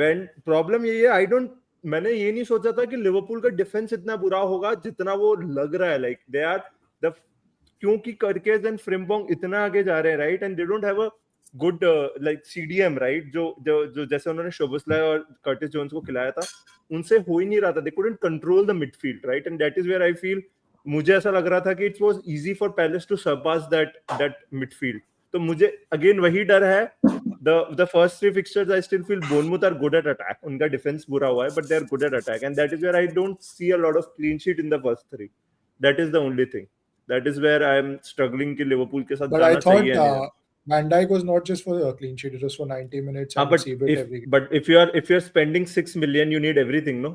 When problem ये है, मैंने ये नहीं सोचा था कि लिवरपूल का डिफेंस इतना बुरा होगा जितना वो लग रहा है. Like they are the क्योंकि करकेज एंड फ्रिम्पोंग इतना आगे जा रहे हैं, right? And they don't have a good like CDM, right? जो जैसे उन्होंने शोबसलाई और कर्टिस जोन्स को खिलाया था, उनसे हो ही नहीं रहा था. They couldn't control the midfield, right? And that is where I feel मुझे ऐसा लग रहा था कि it was easy for Palace to surpass that midfield. तो मुझे again वही डर है. The first 3 fixtures I still feel Bournemouth are good at attack. उनका defense बुरा हुआ है, but they are good at attack, and that is where I don't see a lot of clean sheet in the first 3. That is the only thing. That is where I am struggling कि Liverpool के साथ जाना चाहिए. Van Dijk was not just for a clean sheet; it was for 90 minutes and but Seabit every game. if you're spending 6 million, you need everything, no?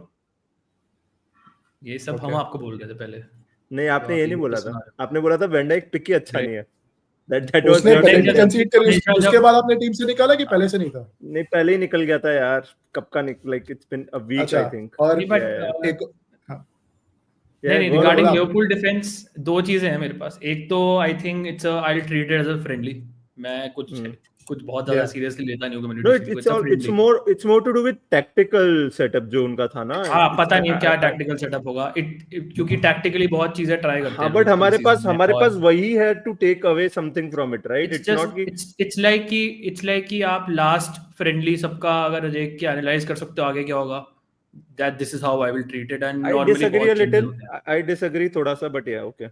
ये सब हम Okay. आपको बोल रहे थे पहले. नहीं, आपने तो ये आप नहीं ये बोला सुना था. रहे हो. आपने बोला था वैन डाइक पिक ही अच्छा Right. नहीं है. That was उसने your पेनल्टी statement. कंसीड करी, हमेशा उसके जब- बाद आपने टीम से निकाला कि पहले से नहीं था? नहीं, पहले ही निकल गया था यार. कब का like it's been a week अच्छा, आई थिंक. और नहीं, but, Yeah. एक हाँ, नहीं, go on, रिगार्डिंग बोला आपने। लिवरपूल डिफेंस दो चीजें हैं मेरे पास. एक तो I think it's I treat it as a friendly. मैं कुछ बहुत ज्यादा Yeah. सीरियसली लेता नहीं हूं No, कम्युनिटी को. it's more to do with tactical setup जो उनका था ना. हाँ, पता नहीं क्या टैक्टिकल सेटअप होगा. क्योंकि टैक्टिकली बहुत चीजें ट्राई करते हाँ, हैं. but हमारे पास और वही है to take away something from it, right? it's just it's like कि आप लास्ट फ्रेंडली सबका अगर देख के एनालाइज कर सकते हो आगे क्या होगा. That this is how I will treat it and I normally disagree बहुत a little. changes होते हैं. I disagree थोड़ा सा, but yeah, okay.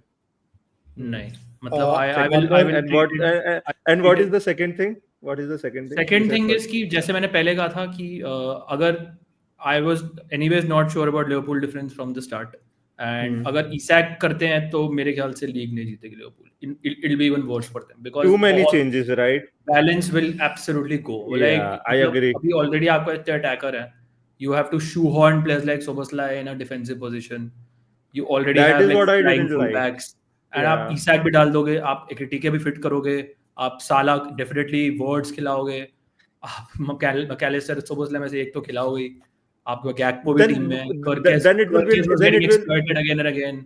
नहीं, मतलब I second will And treat it. and what is the second thing? What is the second thing? Second You said thing first. Is कि जैसे मैंने पहले कहा था कि अगर I was anyways not sure about Liverpool difference from the start and अगर ईसैक करते हैं तो मेरे ख्याल से लीग नहीं जीतेगी Liverpool. It will be even worse for them because Too many changes, right? Balance will absolutely go. Yeah, I agree. अभी ऑलरेडी आपका इतना अटैकर है. You have to shoehorn players like Soboslai in a defensive position. You already That have is like what I flying didn't like. fullbacks. And Yeah. आप ईसैक भी डाल दोगे, आप एक भी फिट करोगे, आप साला डेफिनेटली वर्ड्स खिलाओगे, आप मैकैलिस्टर सोबोस्लाई में से एक तो खिलाओगे. आपका गैक्पो भी टीम में. then it will be exploited again and again.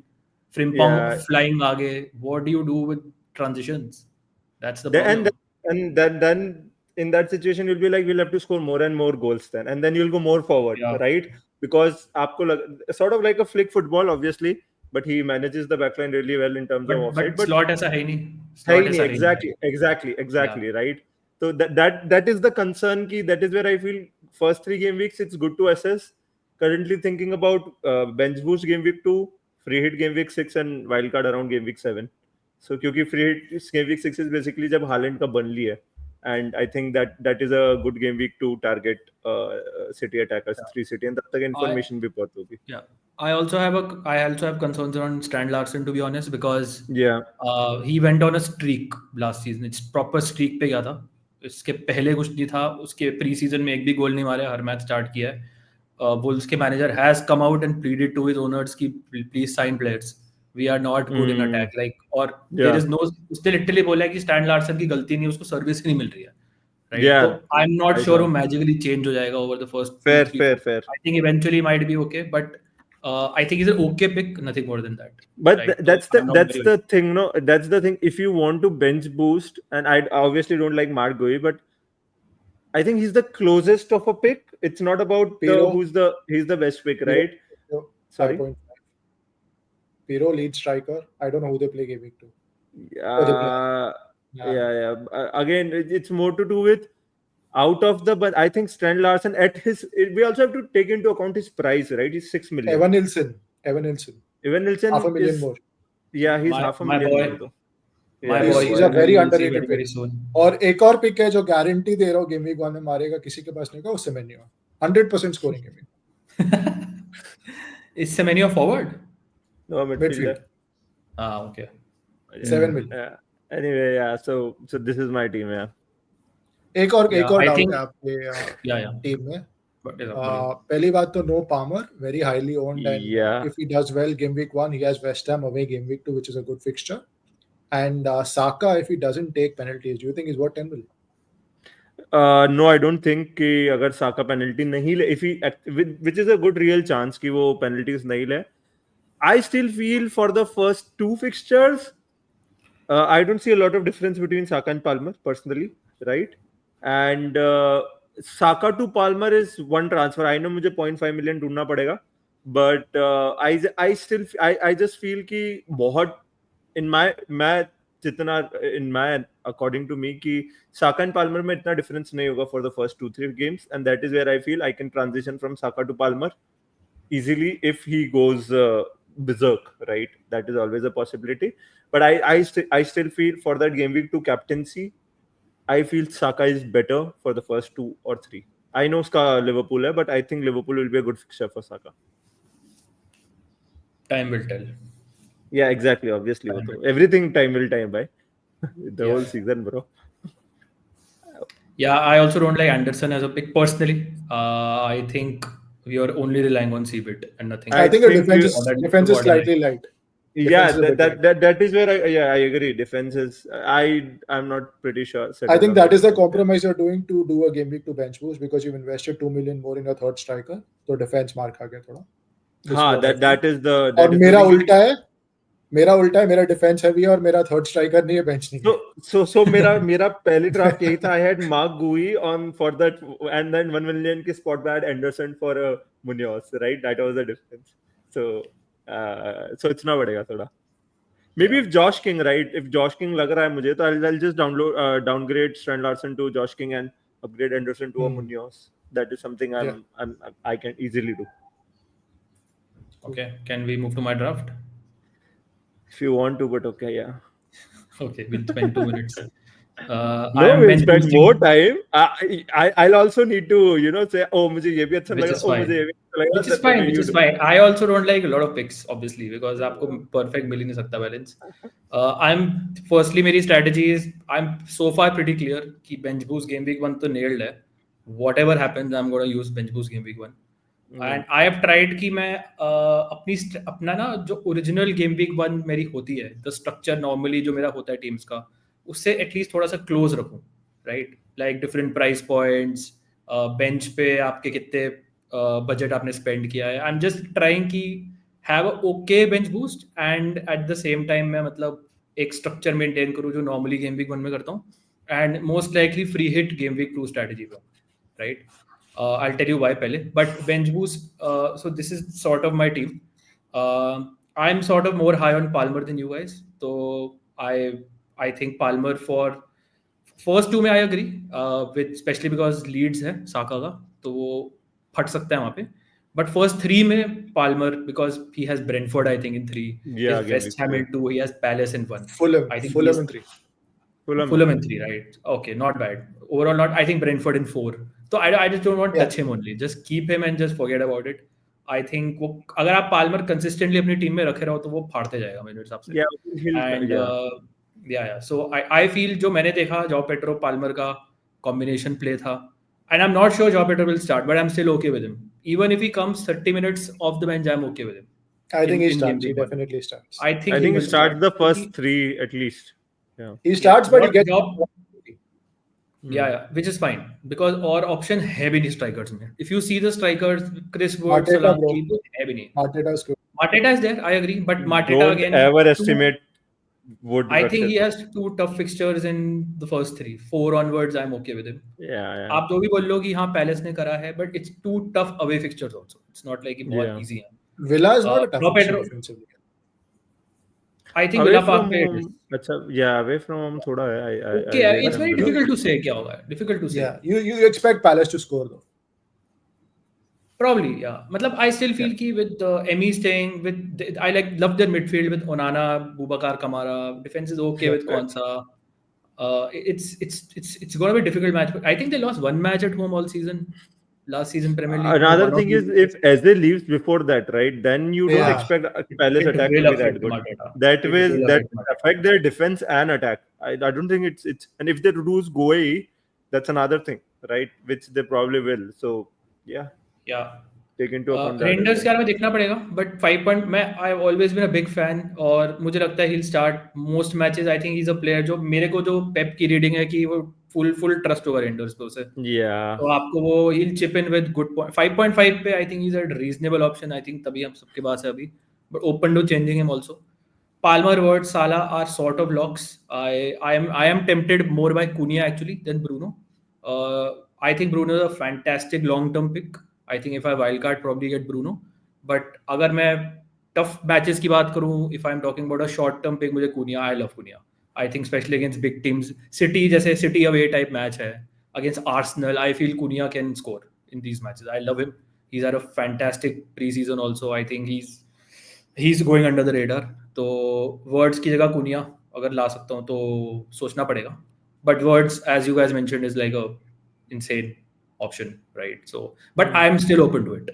Frimpong Yeah. flying आगे. What do you do with transitions? That's the Then- problem. and then in that situation you'll be like we'll have to score more and more goals then, and then you'll go more forward, Yeah. right? Because आपको sort of like a flick football obviously, but he manages the backline really well in terms of offside. But slot ऐसा है ही नहीं. है Slot ही ऐसा नहीं, है ही नहीं. exactly, right? So that is the concern ki that is where I feel first 3 game weeks it's good to assess. Currently thinking about bench boost game week 2, free hit game week 6 and wild card around game week 7. So क्योंकि free hit game week 6 is basically जब Haaland का Burnley है, and I think that is a good game week to target City attackers, 3 City, and तब तक information भी बहुत होगी. Yeah, I also have concerns around Strand Larsen, to be honest, because Yeah. he went on a streak last season. It's proper streak पे गया था. इसके पहले कुछ नहीं था. उसके प्री सीजन में एक भी गोल नहीं मारे, हर मैच स्टार्ट किया है. Wolves के manager has come out and pleaded to his owners कि please sign players. We are not good in attack. Like, और there is no, उसने literally बोला है कि Strand Larsen की गलती नहीं, उसको सर्विस ही नहीं मिल रही है. Right? Yeah. So I'm not sure वो magically change हो जाएगा over the first Fair. I think eventually might be okay, but I think he's an okay pick, nothing more than that. But Right? that's So I'm not the very- thing, no? That's the thing. If you want to bench boost, and I obviously don't like Mark Gui, but I think he's the closest of a pick. It's not about Pirlo. he's the best pick, right? Sorry. 5.5. Pirlo lead striker. I don't know who they play game week 2. Yeah. Again, it's more to do with out of the, but I think Strand Larsen at we also have to take into account his price, right? He's 6 million. Evan Nilsson. Evan Nilsson $500,000 is more. Yeah, he's My- half a my million boy. more. My He's- boy, he's a very we'll see underrated very, very pick. soon. और एक और pick है जो guarantee दे रहा हूँ game week 1 में मारेगा, किसी के पास नहीं होगा, उससे मेन्यू 100% scoring game week. Is Semenyo forward? No, midfielder. Okay. 7 million. Yeah. Anyway, yeah. So this is my team. Yeah. एक और Yeah, I डाउट think- है आपके Yeah. टीम में. But is पहली बात तो no Palmer, very highly owned, and Yeah. if he does well game week 1, he has West Ham away game week 2, which is a good fixture. And Saka, if he doesn't take penalties, do you think he's worth 10 million? No, I don't think कि अगर साका penalty नहीं ले, if he which is a good real chance कि वो penalties नहीं ले, I still feel for the first 2 fixtures, I don't see a lot of difference between Saka and Palmer personally, right? And Saka to Palmer is one transfer. I know मुझे 0.5 million ढूंढना पड़ेगा, but I just feel कि बहुत in my according to me कि Saka and Palmer में इतना difference नहीं होगा for the first 2-3 games, and that is where I feel I can transition from Saka to Palmer easily if he goes berserk, right? That is always a possibility, but I still feel for that game week 2 captaincy, I feel Saka is better for the first 2 or 3. I know उसका Liverpool है, but I think Liverpool will be a good fixture for Saka. Time will tell. Yeah, exactly. Obviously, everything time will time by the Yeah. whole season, bro. Yeah, I also don't like Anderson as a pick personally. I think we are only relying on Seabit and nothing I else. think the think defense you, is What defense is I- slightly light. yeah, Defense is a bit light. that is where I agree. Defense is, I'm not pretty sure. I Settled think on that is the defense, yeah. compromise you're doing to do a game week to bench boost because you've invested 2 million more in your third striker. So defense mark आ गया थोड़ा. This is हाँ, what I that feel. is the और thing मेरा क्योंकि उल्टा है मेरा defence heavy है और मेरा थर्ड स्ट्राइकर नहीं है बेंच नहीं है. so मेरा पहली ड्राफ्ट यही था. I had Mark Gui on for that, and then 1 million के spot पे I had Anderson for Munoz, right? That was the difference. So इतना बढ़ेगा थोड़ा. Maybe if Josh King, right? If Josh King लग रहा है मुझे, तो I'll just downgrade Strand Larson to Josh King and upgrade Anderson to a Munoz. That is something I can easily do. Okay, can we move to my draft? If you want to, but okay, yeah. Okay, we'll spend 2 minutes. No, I'm we'll bench spend boosting. more time. I'll also need to, say, oh, मुझे ये भी अच्छा Which लगा. is Oh, fine. मुझे ये भी अच्छा लगा. Which is The fine, way which you is do. fine. I also don't like a lot of picks, obviously, because आपको perfect मिल ही नहीं सकता balance. Firstly, मेरी strategy is I'm so far pretty clear कि bench boost game week 1 तो nailed है. Whatever happens, I'm gonna use bench boost game week 1. And I have tried कि मैं अपना ना जो original game week 1 मेरी होती है, the structure normally जो मेरा होता है teams का, उससे एटलीस्ट थोड़ा सा क्लोज रखूं, right? Like different price points, bench पे आपके कितने बजट आपने स्पेंड किया है. आई एम जस्ट ट्राइंग की have a okay bench boost and at the same time मैं मतलब एक स्ट्रक्चर मेंटेन करूँ जो नॉर्मली गेम वीक 1 में करता हूँ, and most likely free hit game week 2 strategy पे, right? I'll tell you why पहले, but bench boost, so this is sort of my team. I'm sort of more high on Palmer than you guys, so I think Palmer for first two में I agree, with especially because Leeds है साका का, तो वो फट सकता है वहाँ पे. But first three में Palmer because he has Brentford I think in 3, he Yeah, has game West week, Ham yeah. in 2, he has Palace in 1. Fulham I think in 3. Fulham in 3, right? Okay, not bad. Overall, not. I think Brentford in 4. So I just don't want to touch him only. Just keep him and just forget about it. I think वो अगर आप Palmer consistently अपनी team में रखे रहो तो वो फाड़ते जाएगा मेरे हिसाब से. एंड या सो आई फील जो मैंने देखा जॉ पेड्रो पाल्मर का कॉम्बिनेशन प्ले था, and I am not sure jaw Pedro will start, but I am still okay with him. Even if he comes 30 minutes off the bench, I'm okay with him. I think he in starts. game He week 1. definitely starts. I think he will starts the first He- 3 at least. Yeah. He starts, but he what gets job? Yeah, which is fine because और option है भी नहीं strikers में. If you see the strikers, Chris Wood, Mateta, bro. Solanke, तो है भी नहीं. Mateta is good. Mateta is there, I agree, but Mateta Don't again. ever estimate Wood. I think he has 2 tough fixtures in the first 3. 4 onwards, I'm okay with him. Yeah. आप जो भी बोल लो कि हाँ Palace ने करा है, but it's 2 tough away fixtures also. It's not like बहुत easy है. Villa is not a tough Pedro, defensively. I think away Villa from Park पे it home, is. अच्छा, yeah, away from home थोड़ा है. Okay, it's very difficult to say क्या होगा. Difficult to say. Yeah, you expect Palace to score though. Probably, yeah. मतलब I still feel कि with Emi staying with, I love their midfield with Onana, Boubacar Kamara. Defense is okay with Konsa. It's going to be a difficult match. I think they lost 1 match at home all season. Last season Premier League. Another thing is if Eze leaves before that, right? Then you don't expect Palace It attack will to be affect that good. Mateta. That It way, will that affect Mateta. affect their defense and attack. I don't think it's and if they lose Goei, that's another thing, right? Which they probably will. So yeah. Take into account that. Reijnders के बारे में देखना पड़ेगा, but 5 point मैं I have always been a big fan और मुझे लगता है he will start most matches. I think he is a player जो मेरे को जो पेप की रीडिंग है कि वो फुल ट्रस्ट होगा रेंडर्स पे उसे. तो आपको वो he will chip in with good point. 5.5 पे I think he is a reasonable option. I think तभी हम सबके पास है अभी, but open to changing him also. Palmer, Ward, Salah are sort of locks. I am tempted more by Cunha actually than Bruno. I think Bruno is a fantastic long-term pick. I think if I wildcard, probably get Bruno. But अगर मैं tough matches की बात करूँ, if I'm talking about a short-term pick, मुझे Cunha, I love Cunha. I think especially against big teams, City जैसे City away type match है against Arsenal, I feel Cunha can score in these matches. I love him. He's had a fantastic preseason also. I think he's going under the radar. तो words की जगह कुनिया अगर ला सकता हूँ तो सोचना पड़ेगा, but Wirtz as you guys mentioned is like a insane option, right? So but I am still open to it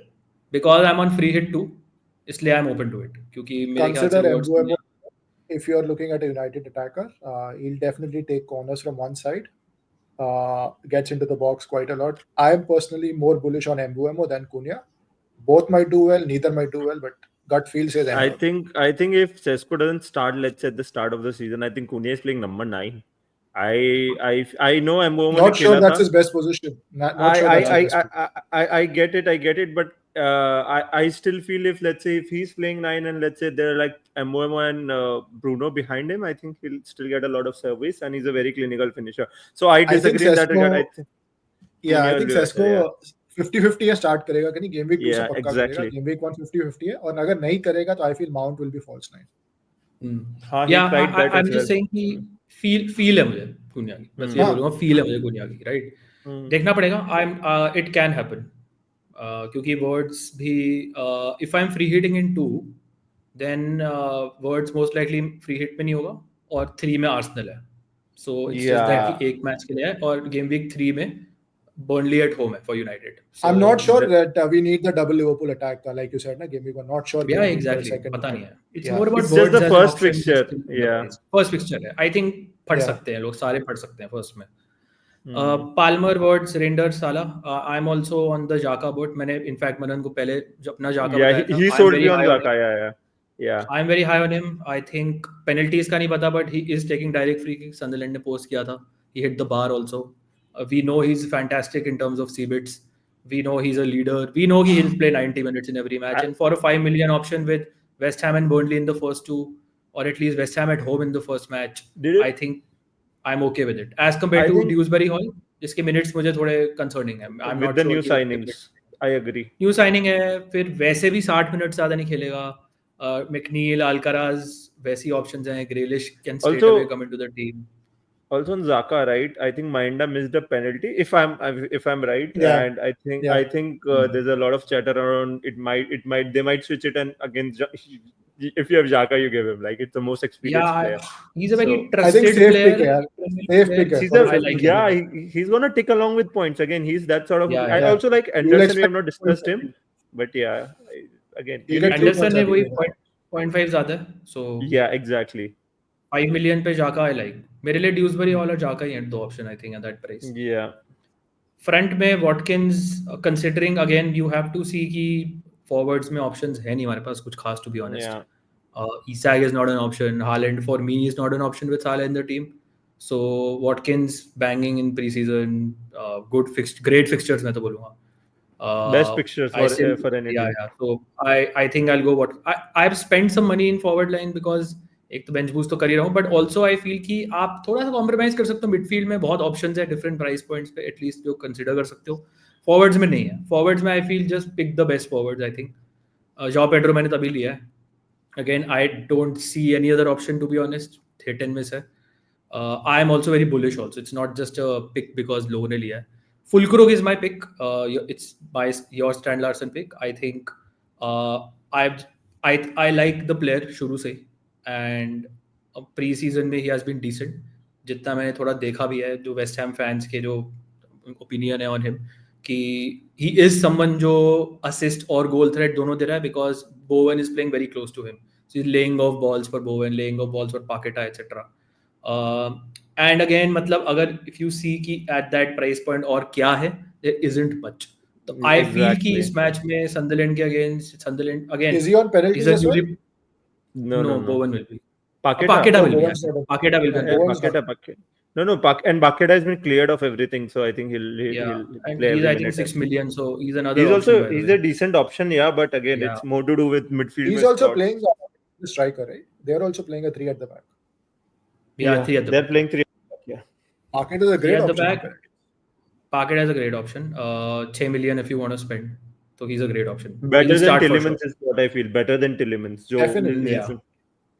because I am on free hit too, इसलिए I am open to it क्योंकि मेरे ख्याल से Wirtz, if you are looking at a United attacker, he'll definitely take corners from one side gets into the box quite a lot. I am personally more bullish on Mbeumo than Cunha. Both might do well, neither might do well, but gut feel says Mbeumo. I think if Sesko doesn't start, let's say at the start of the season, I think Cunha is playing number 9. I know Mbeumo Not ने sure खेला that's था. his best position. Not sure that's his best position. I get it, but I still feel let's say if he's playing 9 and let's say there are like Mbeumo and Bruno behind him, I think he'll still get a lot of service and he's a very clinical finisher. So I disagree in that regard. I think I think Cunha will Sesko be better, 50-50 है start करेगा कि नहीं game week 2 से Yeah, पक्का exactly. करेगा game week 1 50-50 है और अगर नहीं करेगा तो I feel Mount will be false 9. हाँ, he Yeah, tried that I'm as just well. saying कि feel है मुझे कुन्या की, बस ये हाँ. बोलूँगा feel है मुझे कुन्या की, right? देखना पड़ेगा. It can happen. क्योंकि words भी if I'm free hitting in 2, then words most likely free hit में नहीं होगा और 3 में Arsenal है. So it's just that Yeah. कि एक मैच के लिए है और गेम वीक 3 में Burnley at home है for United. So, I'm not sure that we need the double Liverpool attack like you said na game week 1. Not sure. Yeah, game week exactly. second. पता नहीं है. It's Yeah. more about It's just words the as an first option fixture. still in the Yeah. place. First fixture है. I think पढ़ Yeah. सकते हैं लोग, सारे पढ़ सकते हैं first में. Palmer, Words, Reinders, Salah. I'm also on the Xhaka boat. मैंने in fact मनन को पहले जब अपना Xhaka Yeah, बताया था. he sold me on Xhaka. Yeah. I'm very high on him. I think penalties का नहीं पता, but he is taking direct free kicks. Sunderland ने post किया था. He hit the bar also. We know he's fantastic in terms of CBITs. We know he's a leader. We know he'll play 90 minutes in every match. And for a 5 million option with West Ham and Burnley in the first 2, or at least West Ham at home in the first match, I think I'm okay with it. As compared to Dewsbury Hall, जिसके minutes मुझे थोड़े concerning है. I'm with not the sure new signings, I agree. New signing है, फिर वैसे भी 60 minute ज़्यादा नहीं खेलेगा. McNeil, Alcaraz, वैसी options हैं. Grealish can straight away come into the team. Also on Xhaka, right? I think Minda missed a penalty. If I'm right, Yeah. and I think there's a lot of chatter around. They might switch it and again. If you have Xhaka, you give him like it's the most experienced player. He's a very I trusted think safe player. pick है. Safe pick है. He's gonna tick along with points. Again, he's that sort of. I also like You'll Anderson. We have expect not discussed him, but yeah, again, He'll get Anderson ने 2 वही points 0.5 ज़्यादा है. So yeah, exactly. 5 million पे Xhaka I like. मेरे लिए Dewsbury Hall और Xhaka ही हैं दो option I think at that price. Yeah. Front में Watkins, considering again you have to see कि forwards में options है नहीं हमारे पास कुछ खास to be honest. Yeah. Isak is not an option. Haaland for me is not an option with Salah in the team. So Watkins banging in preseason, great fixtures मैं तो बोलूँगा. Best fixtures for any team. Yeah. So I think I'll go I've spent some money in forward line because एक तो bench boost तो कर ही रहा हूँ, but also I feel कि आप थोड़ा सा कॉम्प्रोमाइज कर सकते हो. मिडफील्ड में बहुत ऑप्शंस है डिफरेंट प्राइस पॉइंट्स पे एटलीस्ट जो कंसिडर कर सकते हो. फॉरवर्ड्स में नहीं है. फॉरवर्ड्स में I feel just pick the best forwards. I think Joao Pedro मैंने तभी लिया है. Again I don't see any other option to be honest. Hit and miss है. I am also very bullish also. It's not just a pick because लोगों ने लिया है. Fullkrug is my pick. It's my your Strand Larsen pick. I think I like the player शुरू से and pre season में he has been decent. जितना मैंने थोड़ा देखा भी है जो वेस्ट हैम फैंस के जो ओपिनियन है ऑन हिम कि ही इज समवन जो असिस्ट और गोल थ्रेट दोनों दे रहा है because Bowen is playing very close to him. So is laying off balls for Bowen, laying off balls for Paqueta etcetera. And again मतलब अगर if you see कि at that price point और क्या है, देयर इजंट मच. तो I feel कि इस match में संदरलैंड के against Sunderland again Is he on penalties as well? No, Bowen will be. Paketa will be. Bowen's not on- Paketa will be. Yeah, there. Bowen's not- Paketa. No, and Paketa has been cleared of everything, so I think he'll Yeah, play and every he's I think minute. 6 million, so he's another. He's option, also by the he's way. a decent option, yeah, but again, Yeah. it's more to do with midfield. He's also playing the striker, right? They're also playing a 3 at the back. Yeah, 3 at the They're back. playing 3 at the back, yeah. Market is a 3 great at the option. back. Packet is a great option. 6 million if you want to spend, so he's a great option. Better He'll than start for Tillemans sure. is what I feel. Better than Tillemans. जो Definitely, is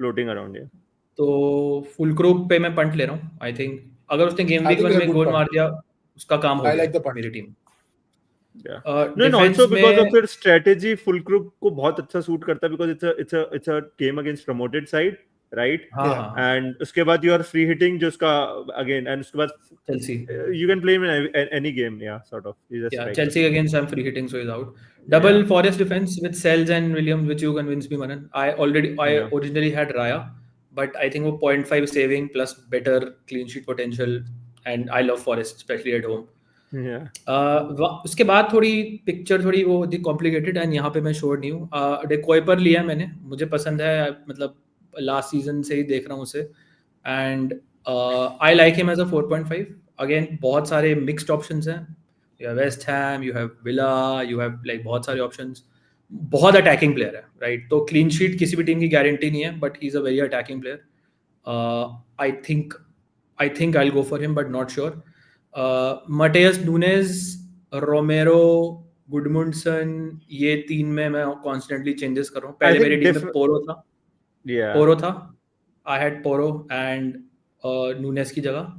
floating around, yeah. तो फुलक्रूग पे मैं punt ले रहा हूँ. I think अगर उसने game I week think 1 they're में good गोल punt. मार दिया उसका काम हो I गया like the punt. मेरी team. Yeah. No, and also because of their strategy, Fulkrug को बहुत अच्छा सूट करता है because it's a game against promoted side, right? हाँ. And उसके बाद you are free hitting जिसका again and उसके बाद Chelsea. You can play him in any game, yeah, sort of. He's a striker. Chelsea against I'm free hitting, so he's out. Double Forest defense with Sells and Williams, which you convinced me, Manan. I originally had Raya, but I think वो 0.5 saving plus better clean sheet potential and I love Forest, especially at home. Yeah. उसके बाद थोड़ी picture थोड़ी वो थी complicated, and यहाँ पे मैं श्योर नहीं हूँ. डे कोयपर लिया मैंने, मुझे पसंद है, मतलब लास्ट सीजन से ही देख रहा हूँ उसे, and I like him as a 4.5. Again बहुत सारे मिक्स्ड ऑप्शंस हैं. You have West Ham, you have Villa, you have like बहुत सारे ऑप्शंस. बहुत अटैकिंग प्लेयर है, राइट? तो क्लीन शीट किसी भी टीम की गारंटी नहीं है, but he is a very attacking player. I think I will go for him, but not sure. Mateus Nunes, Romero, Gudmundsson, ये 3 में मैं कॉन्स्टेंटली चेंजेस कर रहा हूँ. पहले मेरी टीम में पोरो था. आई हैड पोरो एंड नूनेज की जगह,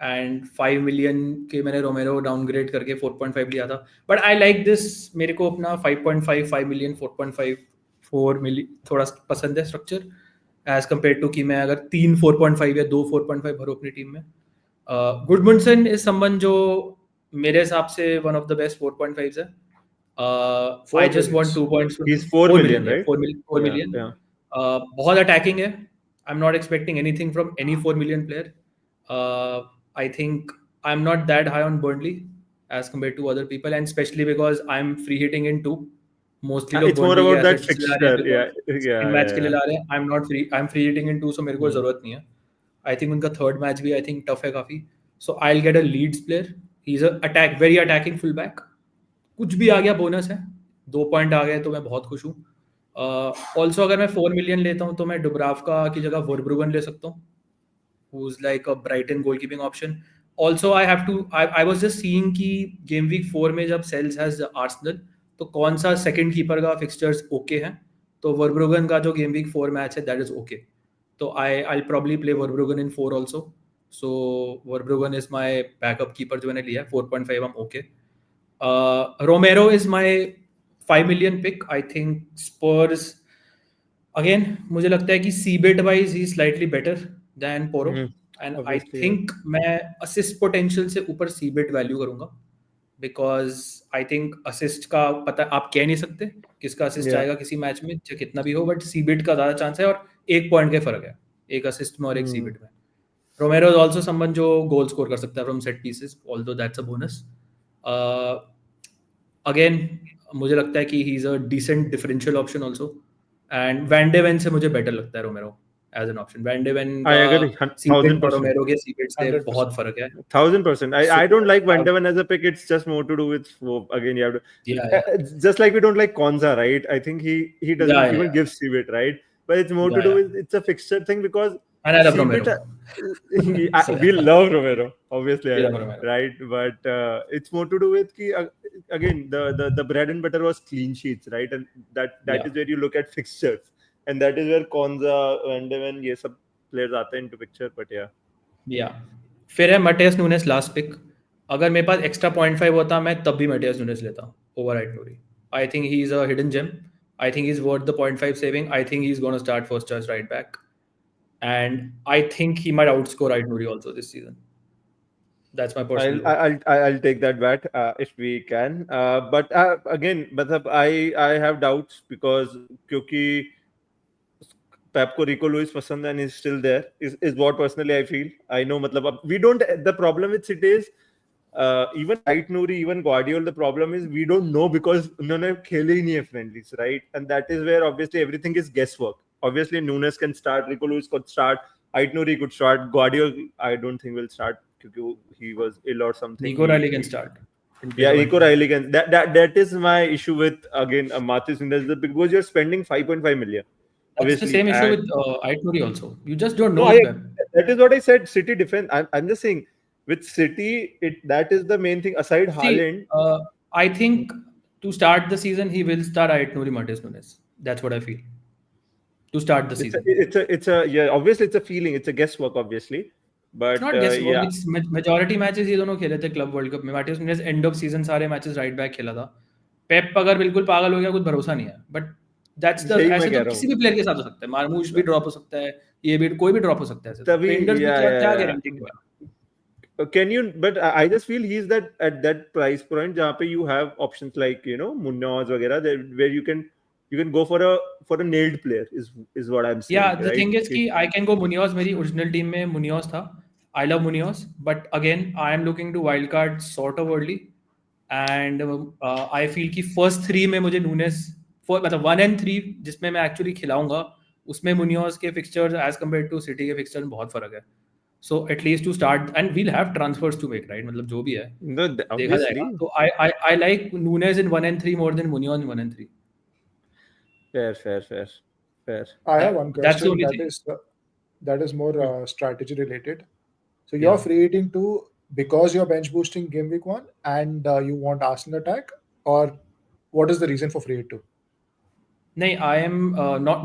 एंड 5 मिलियन के मैंने रोमेरो डाउनग्रेड करके 4.5 लिया था. But I like this. मेरे को अपना 5 मिलियन 4.5 4 मिलियन थोड़ा पसंद है स्ट्रक्चर, एज कम्पेयर टू कि मैं अगर 3 4.5 या 2 4.5 भरो अपनी टीम में. गुडमुंडसन इज समवन जो मेरे हिसाब से one of the best 4.5s है. I just want 2 points. He's 4 million, right? 4 million. बहुत अटैकिंग है. I am not expecting anything from any 4 million player. I think I'm not that high on Burnley as compared to other people, and especially because I'm free hitting in 2. Mostly लोग it's more Burnley about के that assets ले रहे हैं fixture. because Yeah. In match के लिए ला रहे हैं. I'm free hitting in 2, so मेरे को जरूरत नहीं है. I think उनका थर्ड मैच भी I think tough है काफी. So I'll get a Leeds player. He's a very attacking fullback. कुछ भी आ गया बोनस है. 2 point आ गए तो मैं बहुत खुश हूँ. Also अगर मैं 4 million लेता हूँ तो मैं डुब्रावका की जगह वर्ब्रुगन ले सकता हूँ, who's like a Brighton goalkeeping option. Also I was just seeing कि game week 4 में जब Sels has Arsenal, तो कौन सा सेकंड कीपर का फिक्सचर्स ओके हैं, तो वर्ब्रुगन का जो game week 4 मैच है that is okay. तो I'll probably play वर्ब्रुगन in 4 also. So वर्ब्रुगन is my backup keeper जो मैंने लिया. 4.5 I'm okay. Romero is my 5 million pick. I think Spurs again, मुझे लगता है कि CBET wise he is slightly better than Poro. And Obviously, I think मैं assist potential से ऊपर CBET value करूँगा, because I think assist का पता आप कह नहीं सकते किसका assist आएगा किसी मैच में, चाहे कितना भी हो, but CBET का ज़्यादा चांस है, और 1 पॉइंट का फर्क है एक assist में और एक CBET में. Romero is also someone जो goal score कर सकता है from set pieces, although that's a bonus. Again, मुझे लगता है कि he is a decent differential option also. And Van de Ven से मुझे better लगता है Romero as an option. Van de Ven I का agree. CBET और Romero के CBET से 100%. बहुत फर्क है. 1000%. I don't like Van de Ven as a pick. It's just more to do with again you have to. Yeah. Just like we don't like Konza, right? I think he doesn't even give CBET, right? But it's more to do with it's a fixture thing, because And I love CBET, Romero. we love Romero, obviously, We love Romero. right? But it's more to do with again the bread and butter was clean sheets, right? And that is where you look at fixtures, and that is where Konza, Van de Ven, ये सब players आते हैं into picture. But yeah. फिर है मटेयस Nunes last pick. अगर मेरे पास extra 0.5 होता मैं तब भी मटेयस नूनेस लेता over Ait Nouri. I think he is a hidden gem. I think he is worth the 0.5 saving. I think he is gonna start first choice right back, and I think he might outscore Ait Nouri also this season. That's my personal vote. I'll take that bet if we can. But again, I have doubts because क्योंकि Pep को Rico Lewis पसंद है and he's still there is what personally I feel. I know मतलब we don't. The problem with City is even Ait Nouri, even Guardiola. The problem is we don't know because उन्होंने खेले ही नहीं है friendlies, right? And that is where obviously everything is guesswork. Obviously Nunes can start, Rico Lewis could start, Ait Nouri could start, Guardiola I don't think will start because he was ill or something. Nico Riley can start. Yeah, Nico Riley can. That is my issue with again Matheus Nunes, because you're spending 5.5 million. That's the same issue with Ait Nouri also. You just don't know. That is what I said. City defense. I'm just saying with City, that is the main thing. Aside Haaland, I think to start the season he will start Ait Nouri, Matheus Nunes. That's what I feel. To start the season, it's a obviously it's a feeling. It's a guesswork, obviously. But it's not guesswork. It's majority matches ये दोनों खेले थे club World cup में. Matheus Nunes end of season सारे matches right back खेला था. पेप अगर बिल्कुल पागल हो गया कुछ भरोसा नहीं है. But that's the ऐसे तो किसी भी प्लेयर के साथ हो सकता है. मार्मूश भी ड्रॉप हो सकता है. ये भी कोई भी ड्रॉप हो सकता है. पेंडर्स भी क्या गारंटी है? Can you? But I just feel he's that at that price point जहाँ पे you have options like Munoz वगैरह where you can go for a nailed player is what I'm saying. Yeah, the thing is कि I can go Munoz. मेरी original team में Munoz था. I love Munoz, but again, I am looking to wildcard sort of early, and I feel कि first 3 में मुझे Nunes, मतलब 1 and 3 जिसमें मैं actually खिलाऊंगा, उसमें Munoz के fixtures as compared to City के fixtures में बहुत फर्क है. So at least to start, and we'll have transfers to make, right? मतलब जो भी है No, देखा obviously. जाएगा. So I like Nunes in 1 and 3 more than Munoz in 1 and 3. Fair. I have one That's the question only thing. that is more strategy related. So you're Yeah. free hitting too because you're bench boosting game week 1 and you want Arsenal attack, or what is the reason for free hit 2? नहीं, I am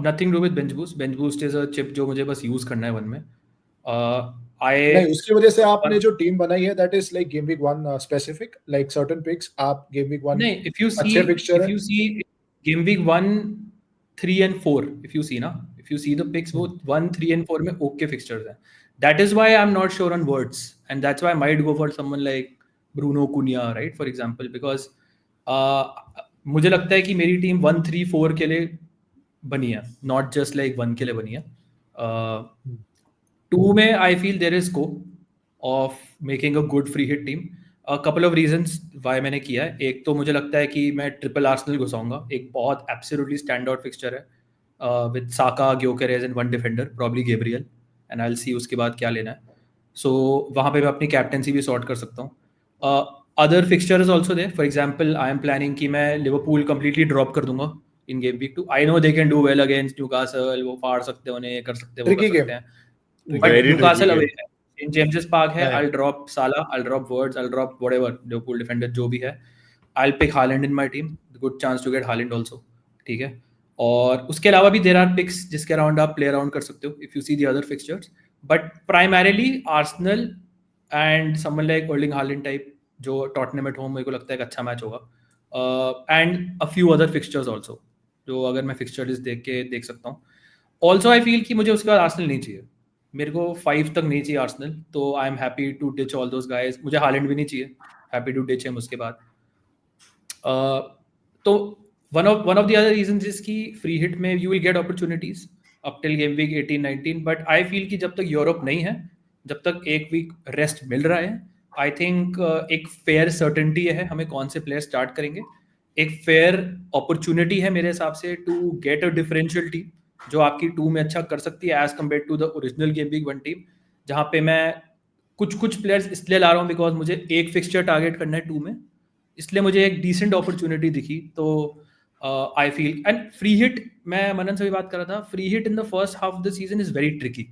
nothing to do with bench boost. Bench boost is a chip जो मुझे बस use करना है 1 में. नहीं, उसकी वजह से आपने जो टीम बनाई है that is like game week 1 specific, like certain picks आप game week 1 नहीं, if you अच्छे fixture है. see game week 1, 3 and 4, if you see the picks, वो 1, 3 and 4 में okay fixtures हैं. That is why I'm not sure on words, and that's why I might go for someone like Bruno Cunha, right, for example, because मुझे लगता है कि मेरी team 1, 3, 4 के लिए बनी है, not just like 1 के लिए बनी है. 2 में I feel there is scope of making a good free hit team. A couple of reasons why मैंने किया है. एक तो मुझे लगता है कि मैं ट्रिपल आर्सेनल घुसाऊंगा. एक बहुत एब्सोल्युटली स्टैंड आउट फिक्सचर है with Saka, Gyokeres and 1 defender, probably Gabriel, and I will see उसके बाद क्या लेना है. सो वहाँ पे मैं अपनी कैप्टेंसी भी सॉर्ट कर सकता हूँ. Other fixture is also there. For example, I am planning कि मैं लिवरपूल कंप्लीटली ड्रॉप कर दूंगा in game week 2. I know they can do well against Newcastle, वो फाड़ सकते हैं उन्हें, कर सकते हैं, वो कर सकते हैं, बट न्यूकासल अवे है, इन जेम्स पार्क है. I'll drop Salah, I'll drop Words, I'll drop whatever Liverpool defender जो भी है. I'll pick Haaland in my team. Good chance to get Haaland also. ठीक है. और उसके अलावा भी there are picks जिसके अराउंड आप play around कर सकते हो if you see the other fixtures. But primarily Arsenal and someone like Erling Haaland type जो Tottenham at home मेरे को लगता है एक अच्छा मैच होगा. And a few other fixtures also जो अगर मैं fixture list देख सकता हूँ. Also I feel कि मुझे उसके बाद Arsenal नहीं चाहिए. मेरे को 5 तक नहीं चाहिए आर्सेनल, तो I am happy to ditch all those guys. मुझे हालैंड भी नहीं चाहिए, हैप्पी टू डिच हिम उसके बाद. तो one of the other reasons is कि फ्री हिट में you will get opportunities up till game week 18-19, but I feel कि जब तक यूरोप नहीं है, जब तक एक वीक रेस्ट मिल रहा है, आई थिंक एक फेयर सर्टेनिटी है हमें कौन से प्लेयर स्टार्ट करेंगे. एक फेयर अपॉर्चुनिटी है मेरे हिसाब से to get a differential team जो आपकी 2 में अच्छा कर सकती है as compared to the original game week 1 team, जहाँ पे मैं कुछ प्लेयर्स इसलिए ला रहा हूँ बिकॉज मुझे एक फिक्सचर टारगेट करना है 2 में, इसलिए मुझे एक डिसेंट अपॉर्चुनिटी दिखी. तो I feel and free hit, मैं मनन से भी बात कर रहा था, free hit in the first half of the season is very tricky.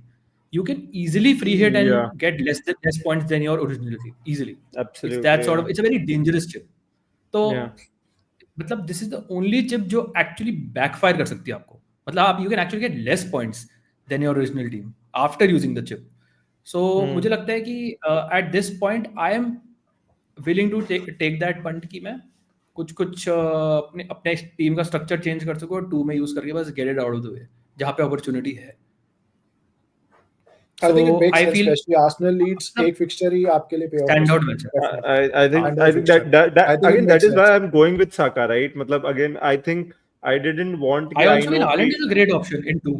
You can easily free hit and get less points than your original team easily. Absolutely. It's that sort of, it's a very dangerous chip. तो मतलब this is the only chip जो actually backfire कर सकती है आपको. मतलब आप you can actually get less points than your original team after using the chip. So मुझे लगता है कि at this point I am willing to take that punt कि मैं कुछ अपने टीम का स्ट्रक्चर चेंज कर सकूँ और 2 में यूज करके बस get it out of the way जहाँ पे अपॉर्चुनिटी है. I think it makes sense, especially Arsenal leads एक fixture ही आपके लिए stand out match. I think that again that is why I'm going with Saka, right? मतलब again I think I didn't want. I also mean Haaland is a great option in 2.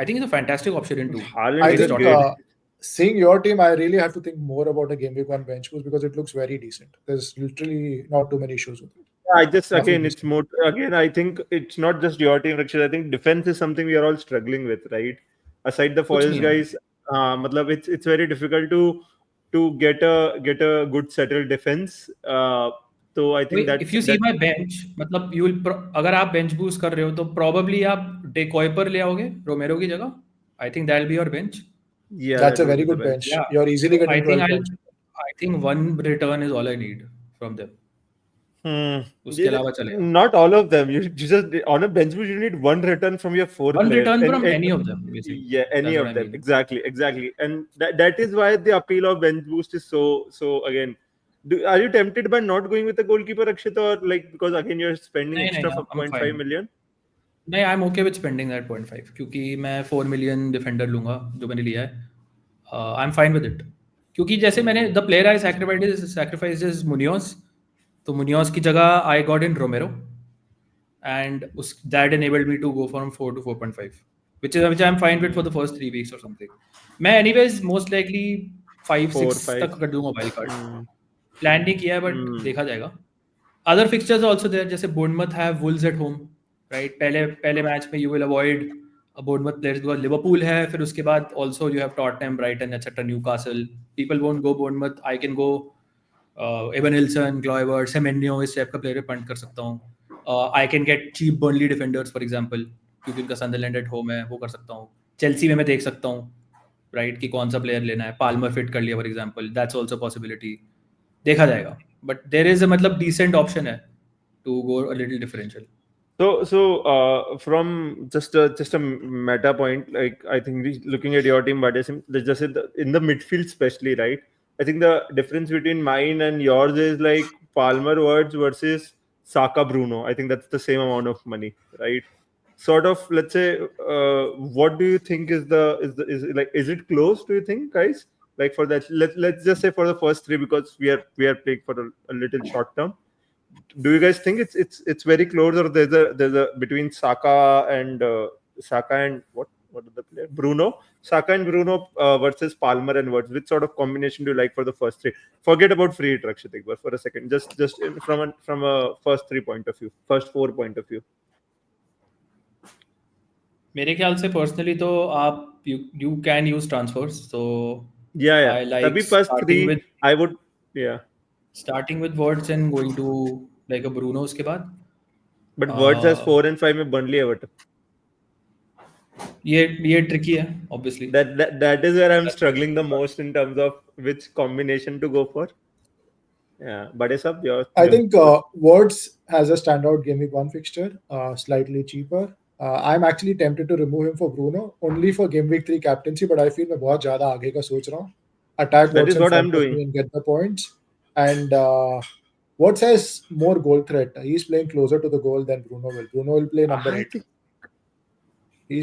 I think it's a fantastic option in 2. I think seeing your team, I really have to think more about a game week 1 bench boost because it looks very decent. There's literally not too many issues with it. I just again it's more again I think it's not just your team, Rakshit. I think defense is something we are all struggling with, right? Aside the Foyles guys, matlab it's very difficult to get a good settled defense. So I think that if you see my bench, मतलब you will अगर आप bench boost कर रहे हो तो probably आप Decoy पर ले आओगे रोमेरो की जगह. I think that'll be your bench. Yeah, that's a very good bench. Yeah. You're easily getting 12 points. I think 1 return is all I need from them. उसके अलावा चलेगा. Not all of them. You just on a bench boost you need 1 return from your 4 players. 1 return from and, any of them. Basically. Yeah, any of them. Exactly. And that is why the appeal of bench boost is so again. Are you tempted by not going with the goalkeeper, Akshit, or like because again you're spending extra for 0.5 million? नहीं, I'm okay with spending that 0.5 क्योंकि मैं 4 million defender लूंगा जो मैंने लिया है. I'm fine with it. क्योंकि जैसे मैंने the player I sacrificed is Munoz. तो Munoz की जगह I got in Romero, and that enabled me to go from 4 to 4.5, which I'm fine with for the first 3 weeks or something. मैं anyways most likely 5-6 4-5 तक कर दूंगा wild card. हम्म plan नहीं किया है बट हम्म देखा जाएगा। अदर फिक्सचर्स आल्सो देयर, जैसे Bournemouth have Wolves at home, right? पहले मैच में you will avoid Bournemouth players because Liverpool है, फिर उसके बाद also you have Tottenham, Brighton etcetera, Newcastle. People won't go Bournemouth, I can go Evanilson, Kluivert, Semenyo, इस type का player point कर सकता हूँ। I can get cheap Burnley defenders for example, क्योंकि उनका सनडरलैंड एट होम है, वो कर सकता हूँ। चेल्सी में मैं देख सकता हूँ, राइट, कि कौन सा प्लेयर लेना है। पाल्मर फिट कर लिया for example, that's also possibility. देखा जाएगा, बट देयर इज अ मतलब डिसेंट ऑप्शन है to go a little differential. So, from just a meta point, like I think looking at your team, Badesim, just in the midfield, especially, right? I think the difference between mine and yours is like Palmer Words versus Saka Bruno. I think that's the same amount of money, right? Sort of, let's say, what do you think is it close? Do you think, guys? Like for that, let's just say for the first three, because we are playing for a little short term. Do you guys think it's very close, or there's a between Saka and what are the player Bruno, Saka and Bruno versus Palmer and Wirtz? Which sort of combination do you like for the first three? Forget about free hit, Rakshitik, but for a second, just from a first three point of view, first 4 point of view. मेरे ख्याल से personally तो आप you can use transfers, तो Yeah, I like तभी first three I would, yeah, starting with Wirtz and going to like a Bruno उसके बाद। but Wirtz has 4 and 5 में Burnley Everton. ये ट्रिकी है obviously. That is where I'm struggling the most in terms of which combination to go for. Yeah, but it's up your. I think Words has a standout game week 1 fixture, slightly cheaper. I'm actually tempted to remove him for Bruno only for game week 3 captaincy, but I feel मैं बहुत ज़्यादा आगे का सोच रहा हूँ. Attack That is Watson what I'm front of doing. me and get the points. And Watts has more goal threat. He's playing closer to the goal than Bruno will. Bruno will play number 8.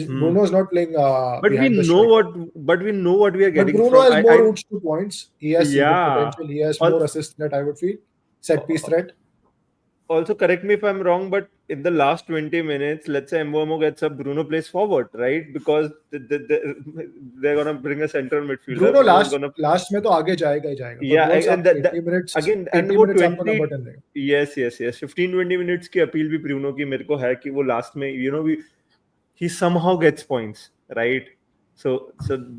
Bruno is not playing But behind the we striker. know what we are But getting Bruno from. has more routes to points. He has ceiling Yeah. potential. He has more assist threat, I would feel. Set piece threat. Also, correct me if I'm wrong, but in the last 20 minutes, let's say Mbeumo gets up, Bruno plays forward, right? Because they're gonna bring a central midfielder. Bruno gonna... last में तो आगे जाएगा ही जाएगा. Yeah, but Words and आपको 80 minutes again, and 80 वो minutes आपको 20 number 10 देगा. yes 15-20 minutes की अपील भी ब्रूनो की मेरे को है कि वो लास्ट में he somehow gets points, right? So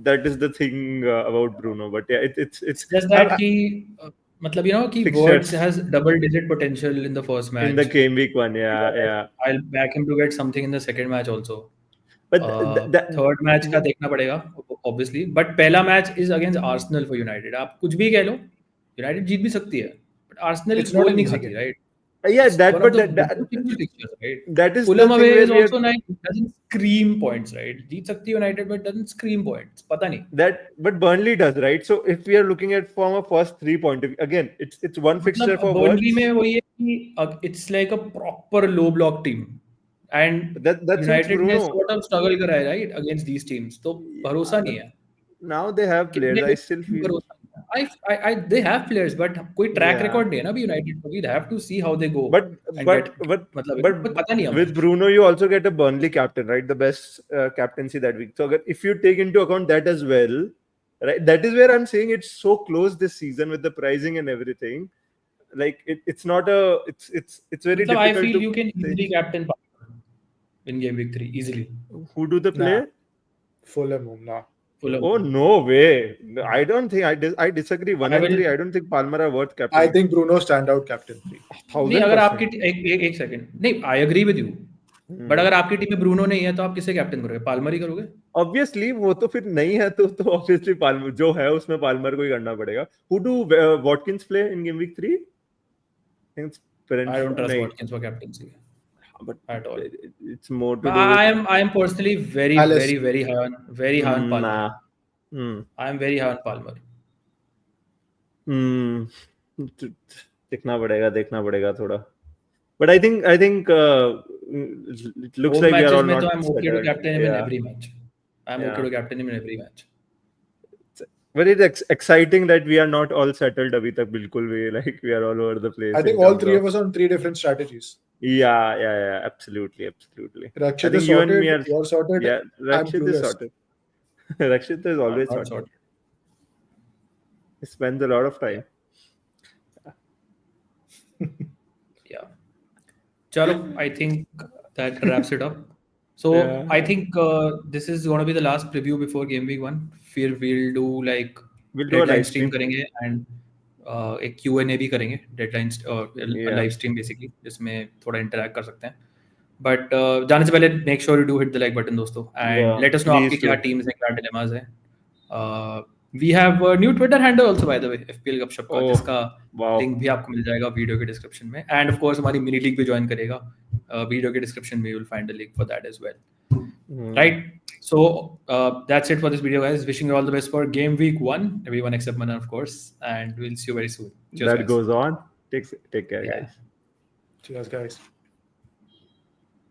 that is the thing about Bruno. But yeah, it's just that he मतलब कि Words has double digit potential in the first match. In the game week 1, yeah. I'll back him to get something in the second match also. But third match का देखना पड़ेगा obviously. But पहला match is against Arsenal for United. आप कुछ भी कह लो, United जीत भी सकती है. But Arsenal गोल नहीं खाती, right? Yeah, that is Fulham the away thing is also nice. It doesn't scream points, right? जीत सकती है United, but doesn't scream points. पता नहीं. But Burnley does, right? So if we are looking at from a first 3 point of view, again, it's one fixture for Burnley में वही है कि it's like a proper low block team. And that's United ने sort of struggle करा है, right, against these teams. तो भरोसा नहीं है. Now they have players. I still feel they have players, but कोई track record नहीं है ना अभी United को. We'll have to see how they go. But पता नहीं with Bruno you also get a Burnley captain, right? The best captaincy that week. So if you take into account that as well, right? That is where I'm saying it's so close this season with the pricing and everything. Like it's not a it's very difficult. I feel you can easily captain in game week 3 easily. Who do they play? Fulham now. Oh no way! I don't think I disagree. 1 and 3. I don't think Palmer are worth captain. I think Bruno standout captain 3. नहीं, अगर आपकी एक second नहीं, I agree with you. But अगर आपकी team में Bruno नहीं है तो आप किसे कैप्टन करोगे? पाल्मर ही करोगे? Obviously वो तो फिर नहीं है तो obviously पाल्मर जो है उसमें पाल्मर को ही करना पड़ेगा. Who do Watkins play in game week 3? I don't trust Watkins for captaincy. But at all. It's more to do I am personally very high on Palmer. I am very high on Palmer. देखना पड़ेगा थोड़ा. But I think it looks like we are all not. I'm okay to captain him in every match. Okay to captain him in every match. But it's exciting that we are not all settled abhi tak bilkul bhi, like we are all over the place. I think all three of us on 3 different strategies. Yeah, absolutely. Rakshit is sorted, you're sorted. Yeah, Rakshit is sorted. Rakshit is always sorted. He spends a lot of time. Yeah. Chalo, I think that wraps it up. So Yeah. I think this is going to be the last preview before game week 1. फिर we'll do like We'll do a deadline live stream stream. करेंगे and एक Q&A भी करेंगे deadline Yeah. live stream basically जिसमें थोड़ा interact कर सकते हैं. But जाने से पहले make sure you do hit the like button दोस्तों and Yeah, let us know please आपकी क्या do. teams हैं क्या dilemmas हैं. We have a new Twitter handle also by the way FPL गपशप का Oh, जिसका wow. लिंक भी आपको मिल जाएगा वीडियो के डिस्क्रिप्शन में एंड ऑफ कोर्स हमारी मिनी लीग भी ज्वाइन करेगा वीडियो के डिस्क्रिप्शन में you will find the link for that as well right so that's it for this video guys wishing you all the best for game week 1 everyone except Manan of course and we'll see you very soon. Cheers, That guys. goes on. Take care, Yeah. guys. Cheers, guys.